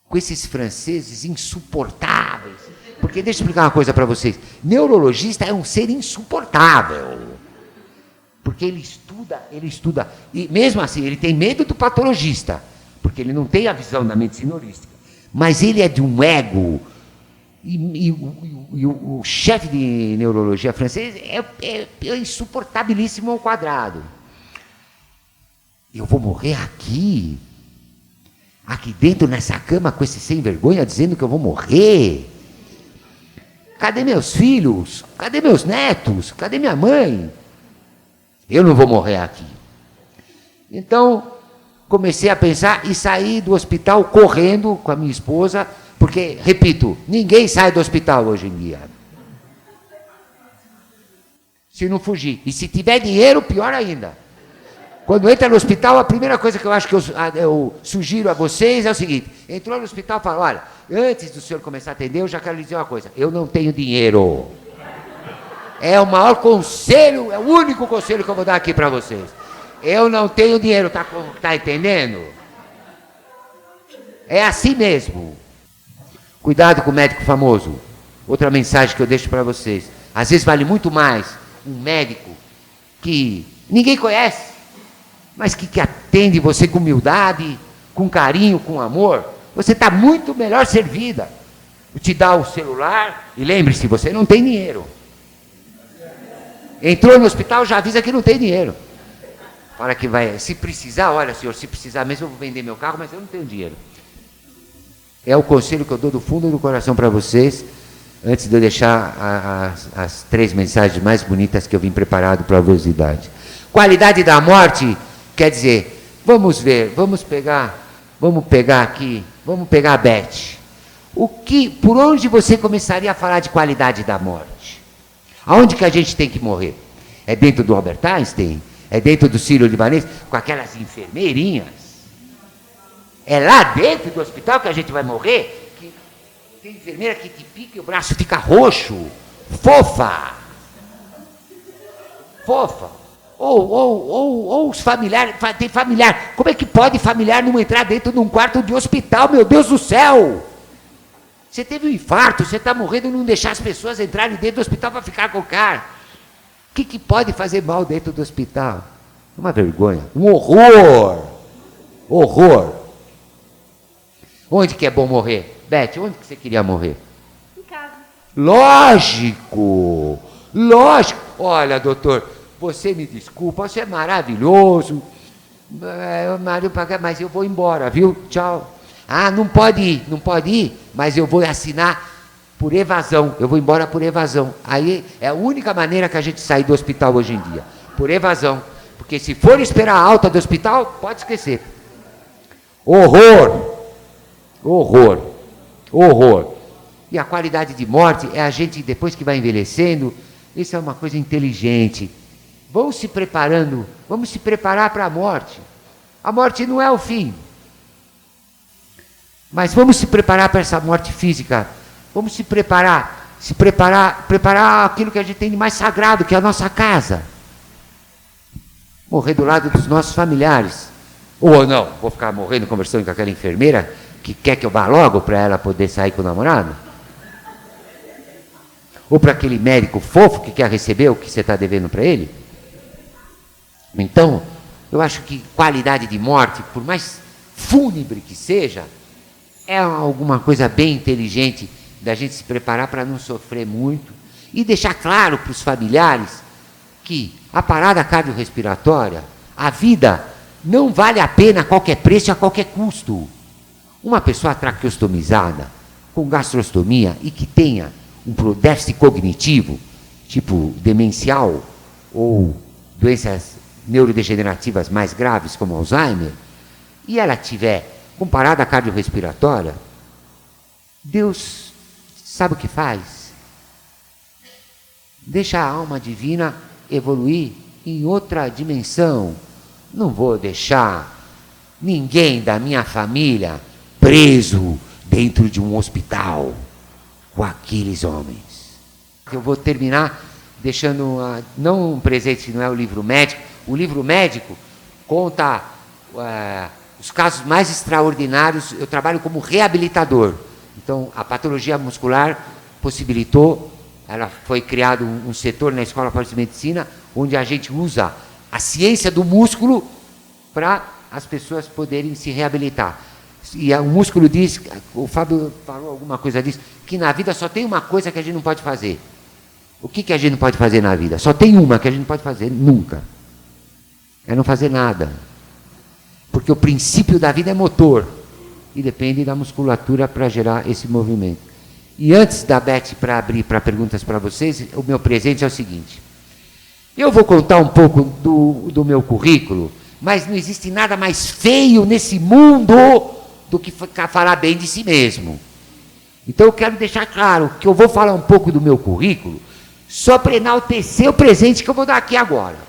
com esses franceses insuportáveis. Porque deixa eu explicar uma coisa para vocês. Neurologista é um ser insuportável. Porque ele estuda, e mesmo assim, ele tem medo do patologista, porque ele não tem a visão da medicina holística. Mas ele é de um ego. E o chefe de neurologia francês é insuportabilíssimo ao quadrado. Eu vou morrer aqui dentro nessa cama com esse sem vergonha dizendo que eu vou morrer. Cadê meus filhos? Cadê meus netos? Cadê minha mãe? Eu não vou morrer aqui. Então, comecei a pensar e saí do hospital correndo com a minha esposa, porque, repito, ninguém sai do hospital hoje em dia. Se não fugir. E se tiver dinheiro, pior ainda. Quando entra no hospital, a primeira coisa que eu acho que eu sugiro a vocês é o seguinte: entrou no hospital e fala, olha, antes do senhor começar a atender, eu já quero lhe dizer uma coisa. Eu não tenho dinheiro. É o maior conselho, é o único conselho que eu vou dar aqui para vocês. Eu não tenho dinheiro, tá entendendo? É assim mesmo. Cuidado com o médico famoso. Outra mensagem que eu deixo para vocês. Às vezes vale muito mais um médico que ninguém conhece, mas que atende você com humildade, com carinho, com amor. Você está muito melhor servida. Te dá o celular e lembre-se, você não tem dinheiro. Entrou no hospital, já avisa que não tem dinheiro. Fala que vai, se precisar, olha senhor, se precisar mesmo eu vou vender meu carro, mas eu não tenho dinheiro. É o conselho que eu dou do fundo do coração para vocês, antes de eu deixar as 3 mensagens mais bonitas que eu vim preparado para a velocidade. Qualidade da morte, quer dizer, vamos ver, vamos pegar aqui, vamos pegar a Beth. Por onde você começaria a falar de qualidade da morte? Aonde que a gente tem que morrer? É dentro do Albert Einstein? É dentro do Sírio-Libanês? Com aquelas enfermeirinhas? É lá dentro do hospital que a gente vai morrer? Que tem enfermeira que te pica e o braço fica roxo. Fofa. Ou os familiares, tem familiar. Como é que pode familiar não entrar dentro de um quarto de hospital, meu Deus do céu? Você teve um infarto, você está morrendo e não deixar as pessoas entrarem dentro do hospital para ficar com o cara. O que pode fazer mal dentro do hospital? Uma vergonha, um horror. Horror. Onde que é bom morrer? Beth, onde que você queria morrer? Em casa. Lógico. Olha, doutor, você me desculpa, você é maravilhoso. Mas eu vou embora, viu? Tchau. Ah, não pode ir, mas eu vou assinar por evasão. Eu vou embora por evasão. Aí é a única maneira que a gente sai do hospital hoje em dia. Por evasão. Porque se for esperar a alta do hospital, pode esquecer. Horror. E a qualidade de morte é a gente, depois que vai envelhecendo, isso é uma coisa inteligente. Vamos se preparar para a morte. A morte não é o fim. Mas vamos se preparar para essa morte física. Vamos se preparar aquilo que a gente tem de mais sagrado, que é a nossa casa. Morrer do lado dos nossos familiares. Ou não, vou ficar morrendo conversando com aquela enfermeira que quer que eu vá logo para ela poder sair com o namorado? Ou para aquele médico fofo que quer receber o que você está devendo para ele? Então, eu acho que qualidade de morte, por mais fúnebre que seja, é alguma coisa bem inteligente da gente se preparar para não sofrer muito e deixar claro para os familiares que a parada cardiorrespiratória, a vida não vale a pena a qualquer preço e a qualquer custo. Uma pessoa traqueostomizada, com gastrostomia e que tenha um déficit cognitivo, tipo demencial ou doenças neurodegenerativas mais graves como Alzheimer, e ela tiver com parada cardiorrespiratória, Deus sabe o que faz? Deixa a alma divina evoluir em outra dimensão. Não vou deixar ninguém da minha família preso dentro de um hospital com aqueles homens. Eu vou terminar deixando, não um presente, não é o livro médico. O livro médico conta os casos mais extraordinários. Eu trabalho como reabilitador. Então, a patologia muscular possibilitou, foi criado um setor na Escola Paulista de Medicina, onde a gente usa a ciência do músculo para as pessoas poderem se reabilitar. E o músculo diz, o Fábio falou alguma coisa disso, que na vida só tem uma coisa que a gente não pode fazer. O que a gente não pode fazer na vida? Só tem uma que a gente não pode fazer nunca. É não fazer nada. Porque o princípio da vida é motor. E depende da musculatura para gerar esse movimento. E antes da Beth para abrir para perguntas para vocês, o meu presente é o seguinte. Eu vou contar um pouco do meu currículo, mas não existe nada mais feio nesse mundo do que falar bem de si mesmo. Então eu quero deixar claro que eu vou falar um pouco do meu currículo só para enaltecer o presente que eu vou dar aqui agora.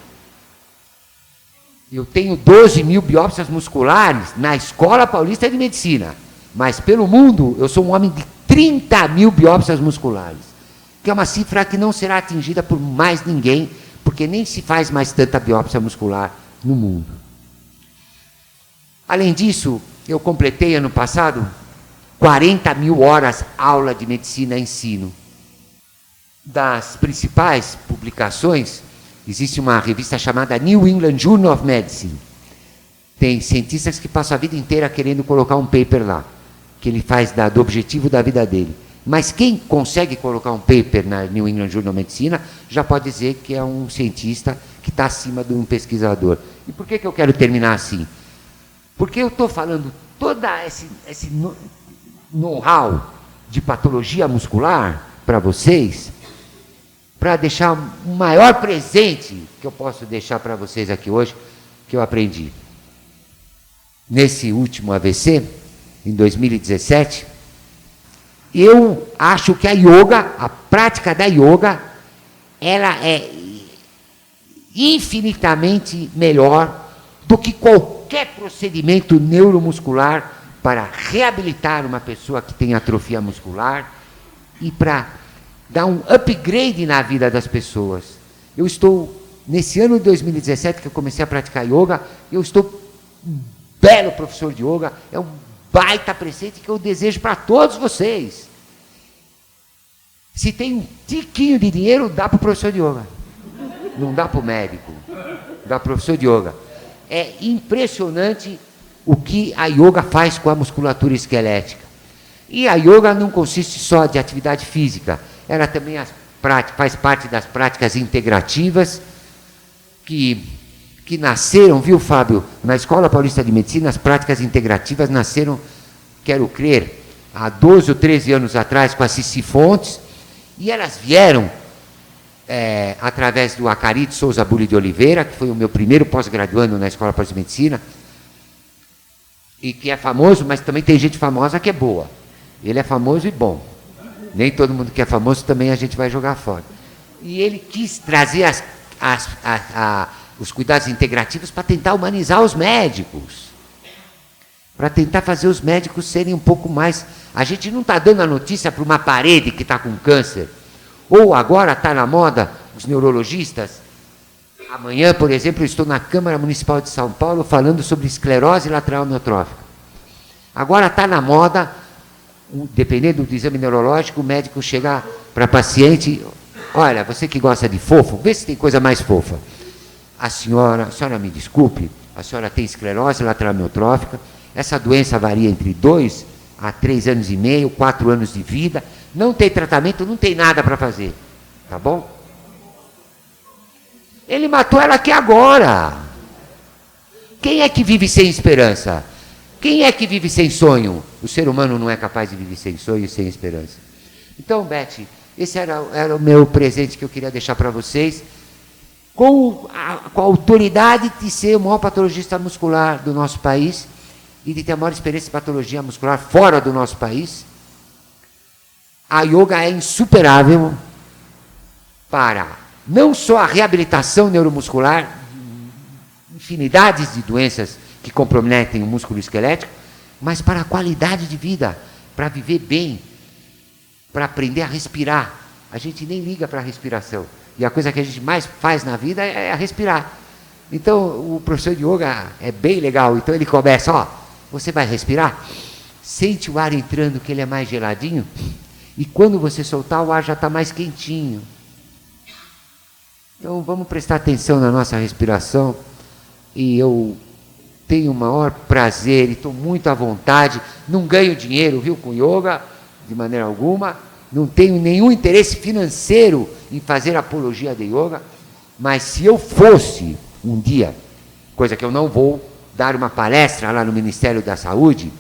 Eu tenho 12 mil biópsias musculares na Escola Paulista de Medicina, mas pelo mundo eu sou um homem de 30 mil biópsias musculares, que é uma cifra que não será atingida por mais ninguém, porque nem se faz mais tanta biópsia muscular no mundo. Além disso, eu completei ano passado 40 mil horas aula de medicina e ensino. Das principais publicações, existe uma revista chamada New England Journal of Medicine. Tem cientistas que passam a vida inteira querendo colocar um paper lá, que ele faz do objetivo da vida dele. Mas quem consegue colocar um paper na New England Journal of Medicine já pode dizer que é um cientista que está acima de um pesquisador. E por que eu quero terminar assim? Porque eu estou falando todo esse know-how de patologia muscular para vocês, para deixar o maior presente que eu posso deixar para vocês aqui hoje, que eu aprendi. Nesse último AVC, em 2017, eu acho que a yoga, a prática da yoga, ela é infinitamente melhor do que qualquer procedimento neuromuscular para reabilitar uma pessoa que tem atrofia muscular e para dar um upgrade na vida das pessoas. Eu estou, nesse ano de 2017 que eu comecei a praticar yoga, eu estou um belo professor de yoga, é um baita presente que eu desejo para todos vocês. Se tem um tiquinho de dinheiro, dá para o professor de yoga. Não dá para o médico, dá para o professor de yoga. É impressionante o que a yoga faz com a musculatura esquelética. E a yoga não consiste só de atividade física, ela também faz parte das práticas integrativas que nasceram, viu, Fábio? Na Escola Paulista de Medicina, as práticas integrativas nasceram, quero crer, há 12 ou 13 anos atrás, com a Cici Fontes, e elas vieram através do Acarito Souza Bulli de Oliveira, que foi o meu primeiro pós-graduando na Escola Paulista de Medicina, e que é famoso, mas também tem gente famosa que é boa. Ele é famoso e bom. Nem todo mundo que é famoso também a gente vai jogar fora. E ele quis trazer os cuidados integrativos para tentar humanizar os médicos. Para tentar fazer os médicos serem um pouco mais... A gente não está dando a notícia para uma parede que está com câncer. Ou agora está na moda os neurologistas. Amanhã, por exemplo, eu estou na Câmara Municipal de São Paulo falando sobre esclerose lateral amiotrófica. Agora está na moda, dependendo do exame neurológico, o médico chegar para a paciente, olha, você que gosta de fofo, vê se tem coisa mais fofa. A senhora me desculpe, a senhora tem esclerose lateral amiotrófica, essa doença varia entre 2 a 3 anos e meio, 4 anos de vida, não tem tratamento, não tem nada para fazer, tá bom? Ele matou ela aqui agora. Quem é que vive sem esperança? Quem é que vive sem sonho? O ser humano não é capaz de viver sem sonho e sem esperança. Então, Beth, esse era o meu presente que eu queria deixar para vocês, com a autoridade de ser o maior patologista muscular do nosso país e de ter a maior experiência de patologia muscular fora do nosso país. A yoga é insuperável para não só a reabilitação neuromuscular, infinidades de doenças que comprometem o músculo esquelético, mas para a qualidade de vida, para viver bem, para aprender a respirar. A gente nem liga para a respiração. E a coisa que a gente mais faz na vida é respirar. Então, o professor de yoga é bem legal. Então, ele começa, ó, você vai respirar, sente o ar entrando, que ele é mais geladinho, e quando você soltar, o ar já está mais quentinho. Então, vamos prestar atenção na nossa respiração, e eu tenho o maior prazer e estou muito à vontade, não ganho dinheiro, viu, com yoga, de maneira alguma, não tenho nenhum interesse financeiro em fazer apologia de yoga, mas se eu fosse um dia, coisa que eu não vou, dar uma palestra lá no Ministério da Saúde,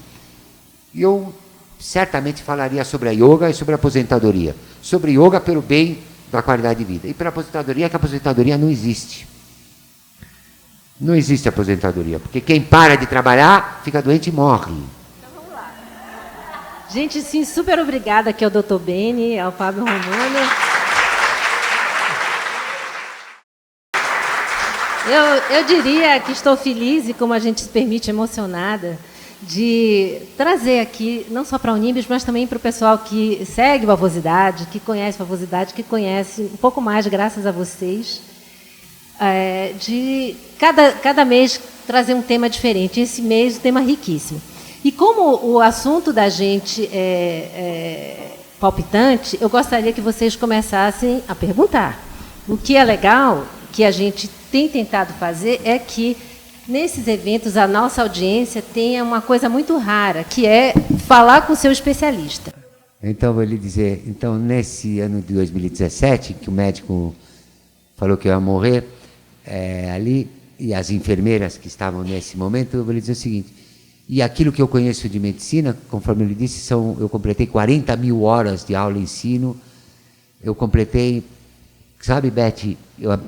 eu certamente falaria sobre a yoga e sobre a aposentadoria, sobre yoga pelo bem da qualidade de vida, e pela aposentadoria, que a aposentadoria não existe. Não existe aposentadoria, porque quem para de trabalhar, fica doente e morre. Então vamos lá. Gente, sim, super obrigada aqui ao Dr. Beni, ao Fábio Romano. Eu diria que estou feliz e, como a gente se permite, emocionada de trazer aqui, não só para a Unibis, mas também para o pessoal que segue o Avosidade, que conhece o Avosidade, que conhece um pouco mais graças a vocês, de cada mês trazer um tema diferente. Esse mês, um tema riquíssimo. E como o assunto da gente é palpitante, eu gostaria que vocês começassem a perguntar. O que é legal, que a gente tem tentado fazer, é que nesses eventos a nossa audiência tenha uma coisa muito rara, que é falar com o seu especialista. Então, vou lhe dizer, então, nesse ano de 2017, que o médico falou que eu ia morrer, ali, e as enfermeiras que estavam nesse momento, eu vou lhe dizer o seguinte, e aquilo que eu conheço de medicina, conforme ele disse, eu completei 40 mil horas de aula e ensino, eu completei, sabe, Beth,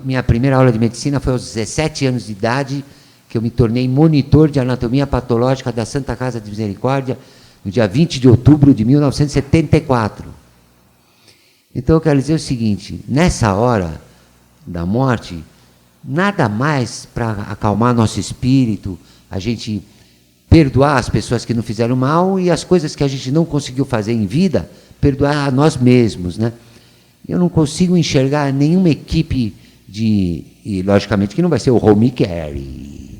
minha primeira aula de medicina foi aos 17 anos de idade, que eu me tornei monitor de anatomia patológica da Santa Casa de Misericórdia, no dia 20 de outubro de 1974. Então, eu quero dizer o seguinte, nessa hora da morte, nada mais para acalmar nosso espírito, a gente perdoar as pessoas que não fizeram mal e as coisas que a gente não conseguiu fazer em vida, perdoar a nós mesmos, né? Eu não consigo enxergar nenhuma equipe e logicamente que não vai ser o home care,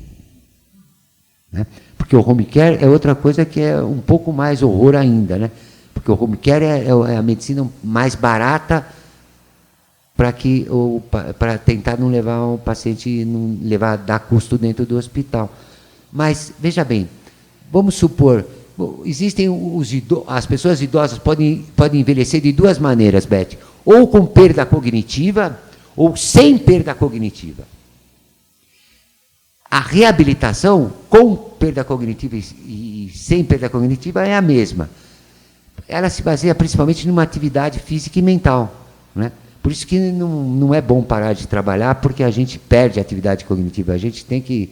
né? Porque o home care é outra coisa que é um pouco mais horror ainda, né? Porque o home care é a medicina mais barata para tentar não levar o paciente, dar custo dentro do hospital. Mas, veja bem, vamos supor, existem as pessoas idosas podem envelhecer de duas maneiras, Beth, ou com perda cognitiva, ou sem perda cognitiva. A reabilitação com perda cognitiva e sem perda cognitiva é a mesma. Ela se baseia principalmente numa atividade física e mental, né? Por isso que não é bom parar de trabalhar, porque a gente perde a atividade cognitiva. A gente tem que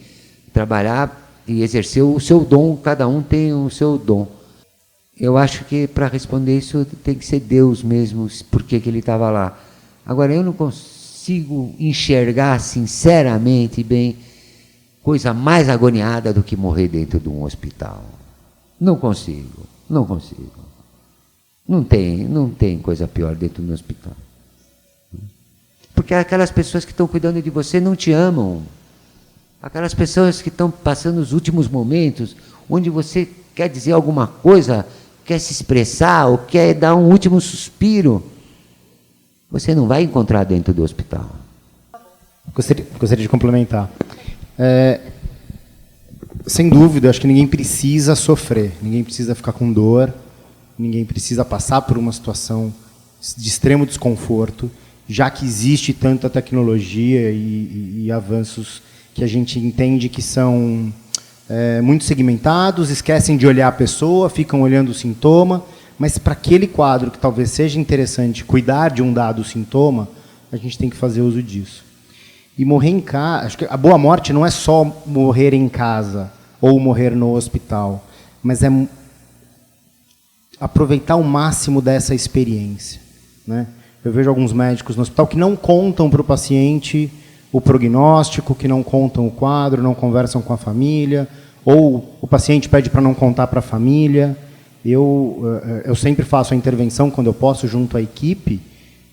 trabalhar e exercer o seu dom, cada um tem o seu dom. Eu acho que para responder isso tem que ser Deus mesmo, por que ele estava lá. Agora, eu não consigo enxergar sinceramente bem coisa mais agoniada do que morrer dentro de um hospital. Não consigo. Não tem coisa pior dentro de um hospital. Porque aquelas pessoas que estão cuidando de você não te amam. Aquelas pessoas que estão passando os últimos momentos, onde você quer dizer alguma coisa, quer se expressar, ou quer dar um último suspiro, você não vai encontrar dentro do hospital. Gostaria de complementar. Sem dúvida, acho que ninguém precisa sofrer, ninguém precisa ficar com dor, ninguém precisa passar por uma situação de extremo desconforto, já que existe tanta tecnologia e avanços que a gente entende que são muito segmentados, esquecem de olhar a pessoa, ficam olhando o sintoma, mas para aquele quadro que talvez seja interessante cuidar de um dado sintoma, a gente tem que fazer uso disso. E morrer em casa, acho que a boa morte não é só morrer em casa ou morrer no hospital, mas é aproveitar o máximo dessa experiência, né? Eu vejo alguns médicos no hospital que não contam para o paciente o prognóstico, que não contam o quadro, não conversam com a família, ou o paciente pede para não contar para a família. Eu sempre faço a intervenção, quando eu posso, junto à equipe,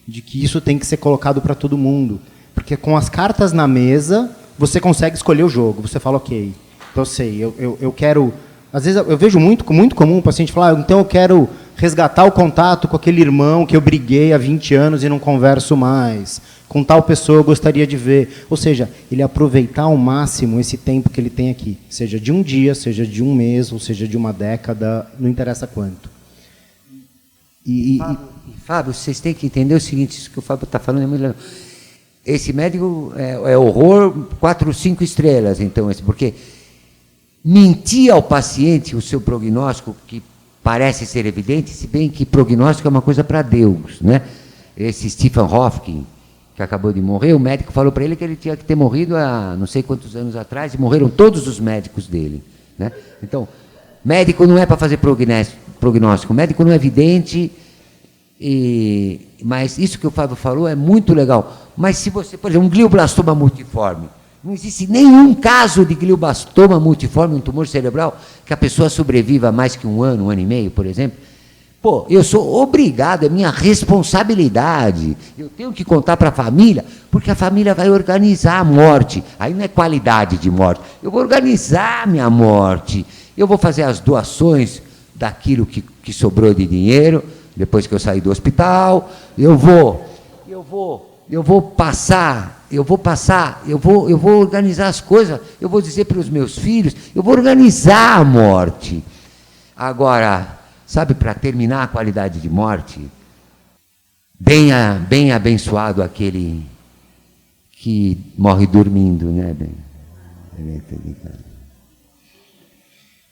de que isso tem que ser colocado para todo mundo. Porque com as cartas na mesa, você consegue escolher o jogo. Você fala, ok, então eu sei, eu quero... Às vezes eu vejo muito comum o paciente falar, então eu quero resgatar o contato com aquele irmão que eu briguei há 20 anos e não converso mais. Com tal pessoa eu gostaria de ver. Ou seja, ele aproveitar ao máximo esse tempo que ele tem aqui. Seja de um dia, seja de um mês, ou seja de uma década, não interessa quanto. Fábio, vocês têm que entender o seguinte, isso que o Fábio está falando é muito legal. Esse médico é horror 4, 5 estrelas, então, porque mentir ao paciente o seu prognóstico, que parece ser evidente, se bem que prognóstico é uma coisa para Deus, né? Esse Stephen Hawking, que acabou de morrer, o médico falou para ele que ele tinha que ter morrido há não sei quantos anos atrás, e morreram todos os médicos dele, né? Então, médico não é para fazer prognóstico, médico não é evidente, mas isso que o Fábio falou é muito legal. Mas se você, por exemplo, um glioblastoma multiforme, Não existe nenhum caso de glioblastoma multiforme, um tumor cerebral, que a pessoa sobreviva mais que um ano e meio, por exemplo. Pô, eu sou obrigado, é minha responsabilidade. Eu tenho que contar para a família, porque a família vai organizar a morte. Aí não é qualidade de morte. Eu vou organizar a minha morte. Eu vou fazer as doações daquilo que sobrou de dinheiro, depois que eu sair do hospital. Eu vou organizar as coisas, eu vou dizer para os meus filhos, eu vou organizar a morte. Agora, sabe, para terminar a qualidade de morte, bem abençoado aquele que morre dormindo, né, bem?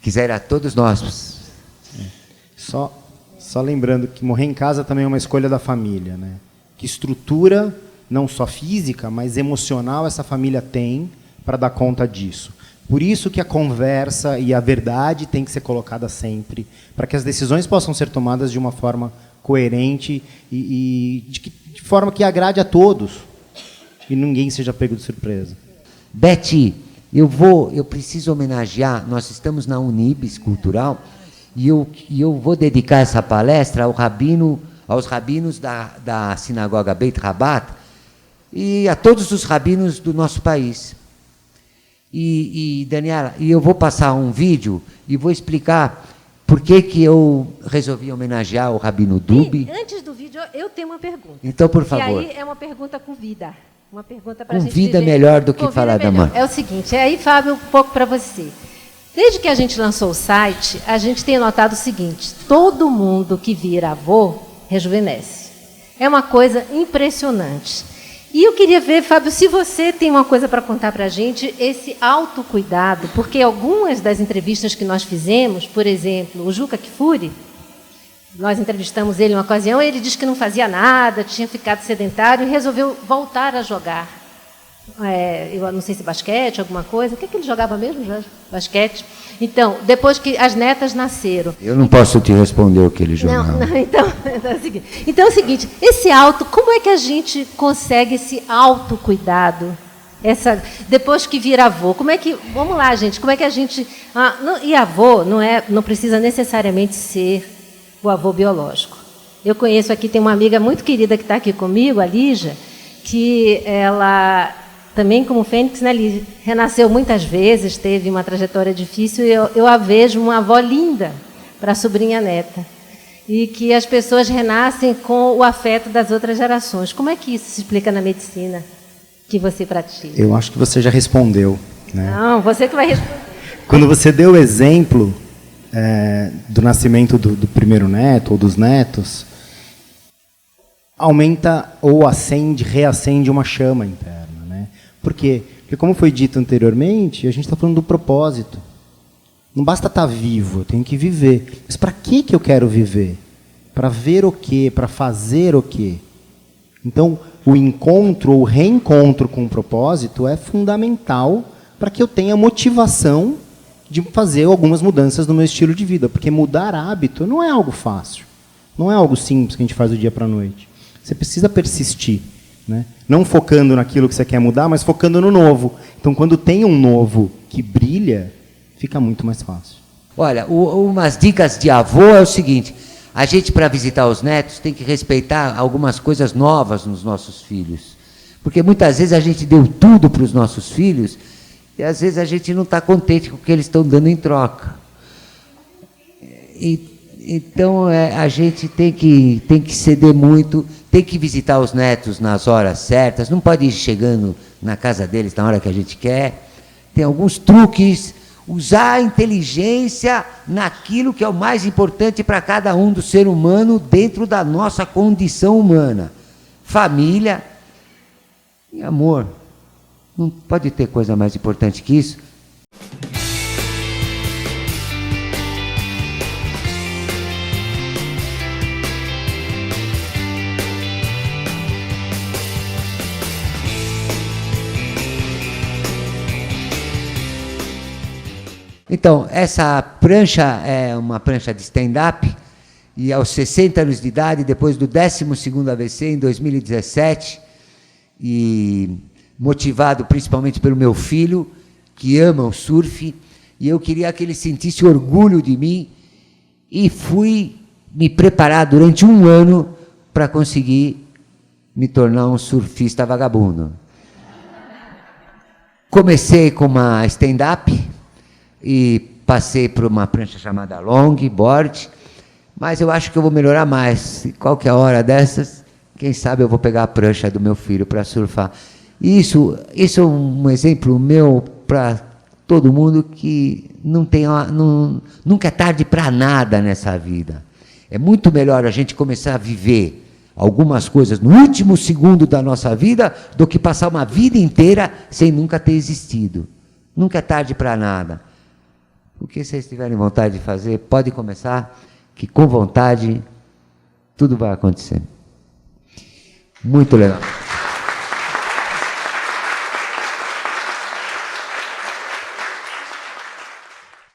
Quisera todos nós. Só lembrando que morrer em casa também é uma escolha da família, né? Que estrutura, não só física, mas emocional, essa família tem para dar conta disso. Por isso que a conversa e a verdade tem que ser colocada sempre, para que as decisões possam ser tomadas de uma forma coerente e de forma que agrade a todos e ninguém seja pego de surpresa. Beth, eu preciso homenagear, nós estamos na Unibis Cultural, e eu vou dedicar essa palestra aos rabinos da sinagoga Beit Rabat e a todos os rabinos do nosso país. E Daniela, eu vou passar um vídeo e vou explicar por que eu resolvi homenagear o Rabino Dubi. Antes do vídeo, eu tenho uma pergunta. Então, por favor. E aí é uma pergunta com vida. Uma pergunta para a Com gente vida viver. melhor do que falar da mãe. É o seguinte, aí, Fábio, um pouco para você. Desde que a gente lançou o site, a gente tem notado o seguinte: todo mundo que vira avô rejuvenesce. É uma coisa impressionante. E eu queria ver, Fábio, se você tem uma coisa para contar para a gente, esse autocuidado, porque algumas das entrevistas que nós fizemos, por exemplo, o Juca Kfouri, nós entrevistamos ele em uma ocasião, ele disse que não fazia nada, tinha ficado sedentário e resolveu voltar a jogar. Eu não sei se basquete, alguma coisa. O que ele jogava mesmo, Jorge? Basquete. Então, depois que as netas nasceram... Eu não posso te responder o que ele jogava. Então é o seguinte, como é que a gente consegue esse autocuidado? Depois que vira avô, como é que... Vamos lá, gente, como é que a gente... e avô não precisa necessariamente ser o avô biológico. Eu conheço aqui, tem uma amiga muito querida que está aqui comigo, a Lígia, que ela... Também como Fênix, né, ele renasceu muitas vezes, teve uma trajetória difícil, e eu a vejo uma avó linda para a sobrinha neta. E que as pessoas renascem com o afeto das outras gerações. Como é que isso se explica na medicina que você pratica? Eu acho que você já respondeu, né? Não, você que vai responder. Quando você deu o exemplo do nascimento do primeiro neto ou dos netos, aumenta ou reacende uma chama interna. Por quê? Porque, como foi dito anteriormente, a gente está falando do propósito. Não basta estar vivo, eu tenho que viver. Mas para que eu quero viver? Para ver o quê? Para fazer o quê? Então, o encontro ou reencontro com o propósito é fundamental para que eu tenha motivação de fazer algumas mudanças no meu estilo de vida. Porque mudar hábito não é algo fácil. Não é algo simples que a gente faz do dia para a noite. Você precisa persistir. Né? Não focando naquilo que você quer mudar, mas focando no novo. Então, quando tem um novo que brilha, fica muito mais fácil. Olha, umas dicas de avô é o seguinte: a gente, para visitar os netos, tem que respeitar algumas coisas novas nos nossos filhos. Porque muitas vezes a gente deu tudo para os nossos filhos e às vezes a gente não está contente com o que eles estão dando em troca. Então, a gente tem que ceder muito, tem que visitar os netos nas horas certas, não pode ir chegando na casa deles na hora que a gente quer. Tem alguns truques, usar a inteligência naquilo que é o mais importante para cada um do ser humano dentro da nossa condição humana. Família e amor. Não pode ter coisa mais importante que isso. Então, essa prancha é uma prancha de stand-up, e aos 60 anos de idade, depois do 12º AVC, em 2017, e motivado principalmente pelo meu filho, que ama o surf, e eu queria que ele sentisse orgulho de mim, e fui me preparar durante 1 ano para conseguir me tornar um surfista vagabundo. Comecei com uma stand-up e passei por uma prancha chamada longboard, mas eu acho que eu vou melhorar mais. Qualquer hora dessas, quem sabe eu vou pegar a prancha do meu filho para surfar. Isso é um exemplo meu para todo mundo, que nunca é tarde para nada nessa vida. É muito melhor a gente começar a viver algumas coisas no último segundo da nossa vida do que passar uma vida inteira sem nunca ter existido. Nunca é tarde para nada. O que vocês tiverem vontade de fazer, pode começar, que com vontade tudo vai acontecer. Muito legal.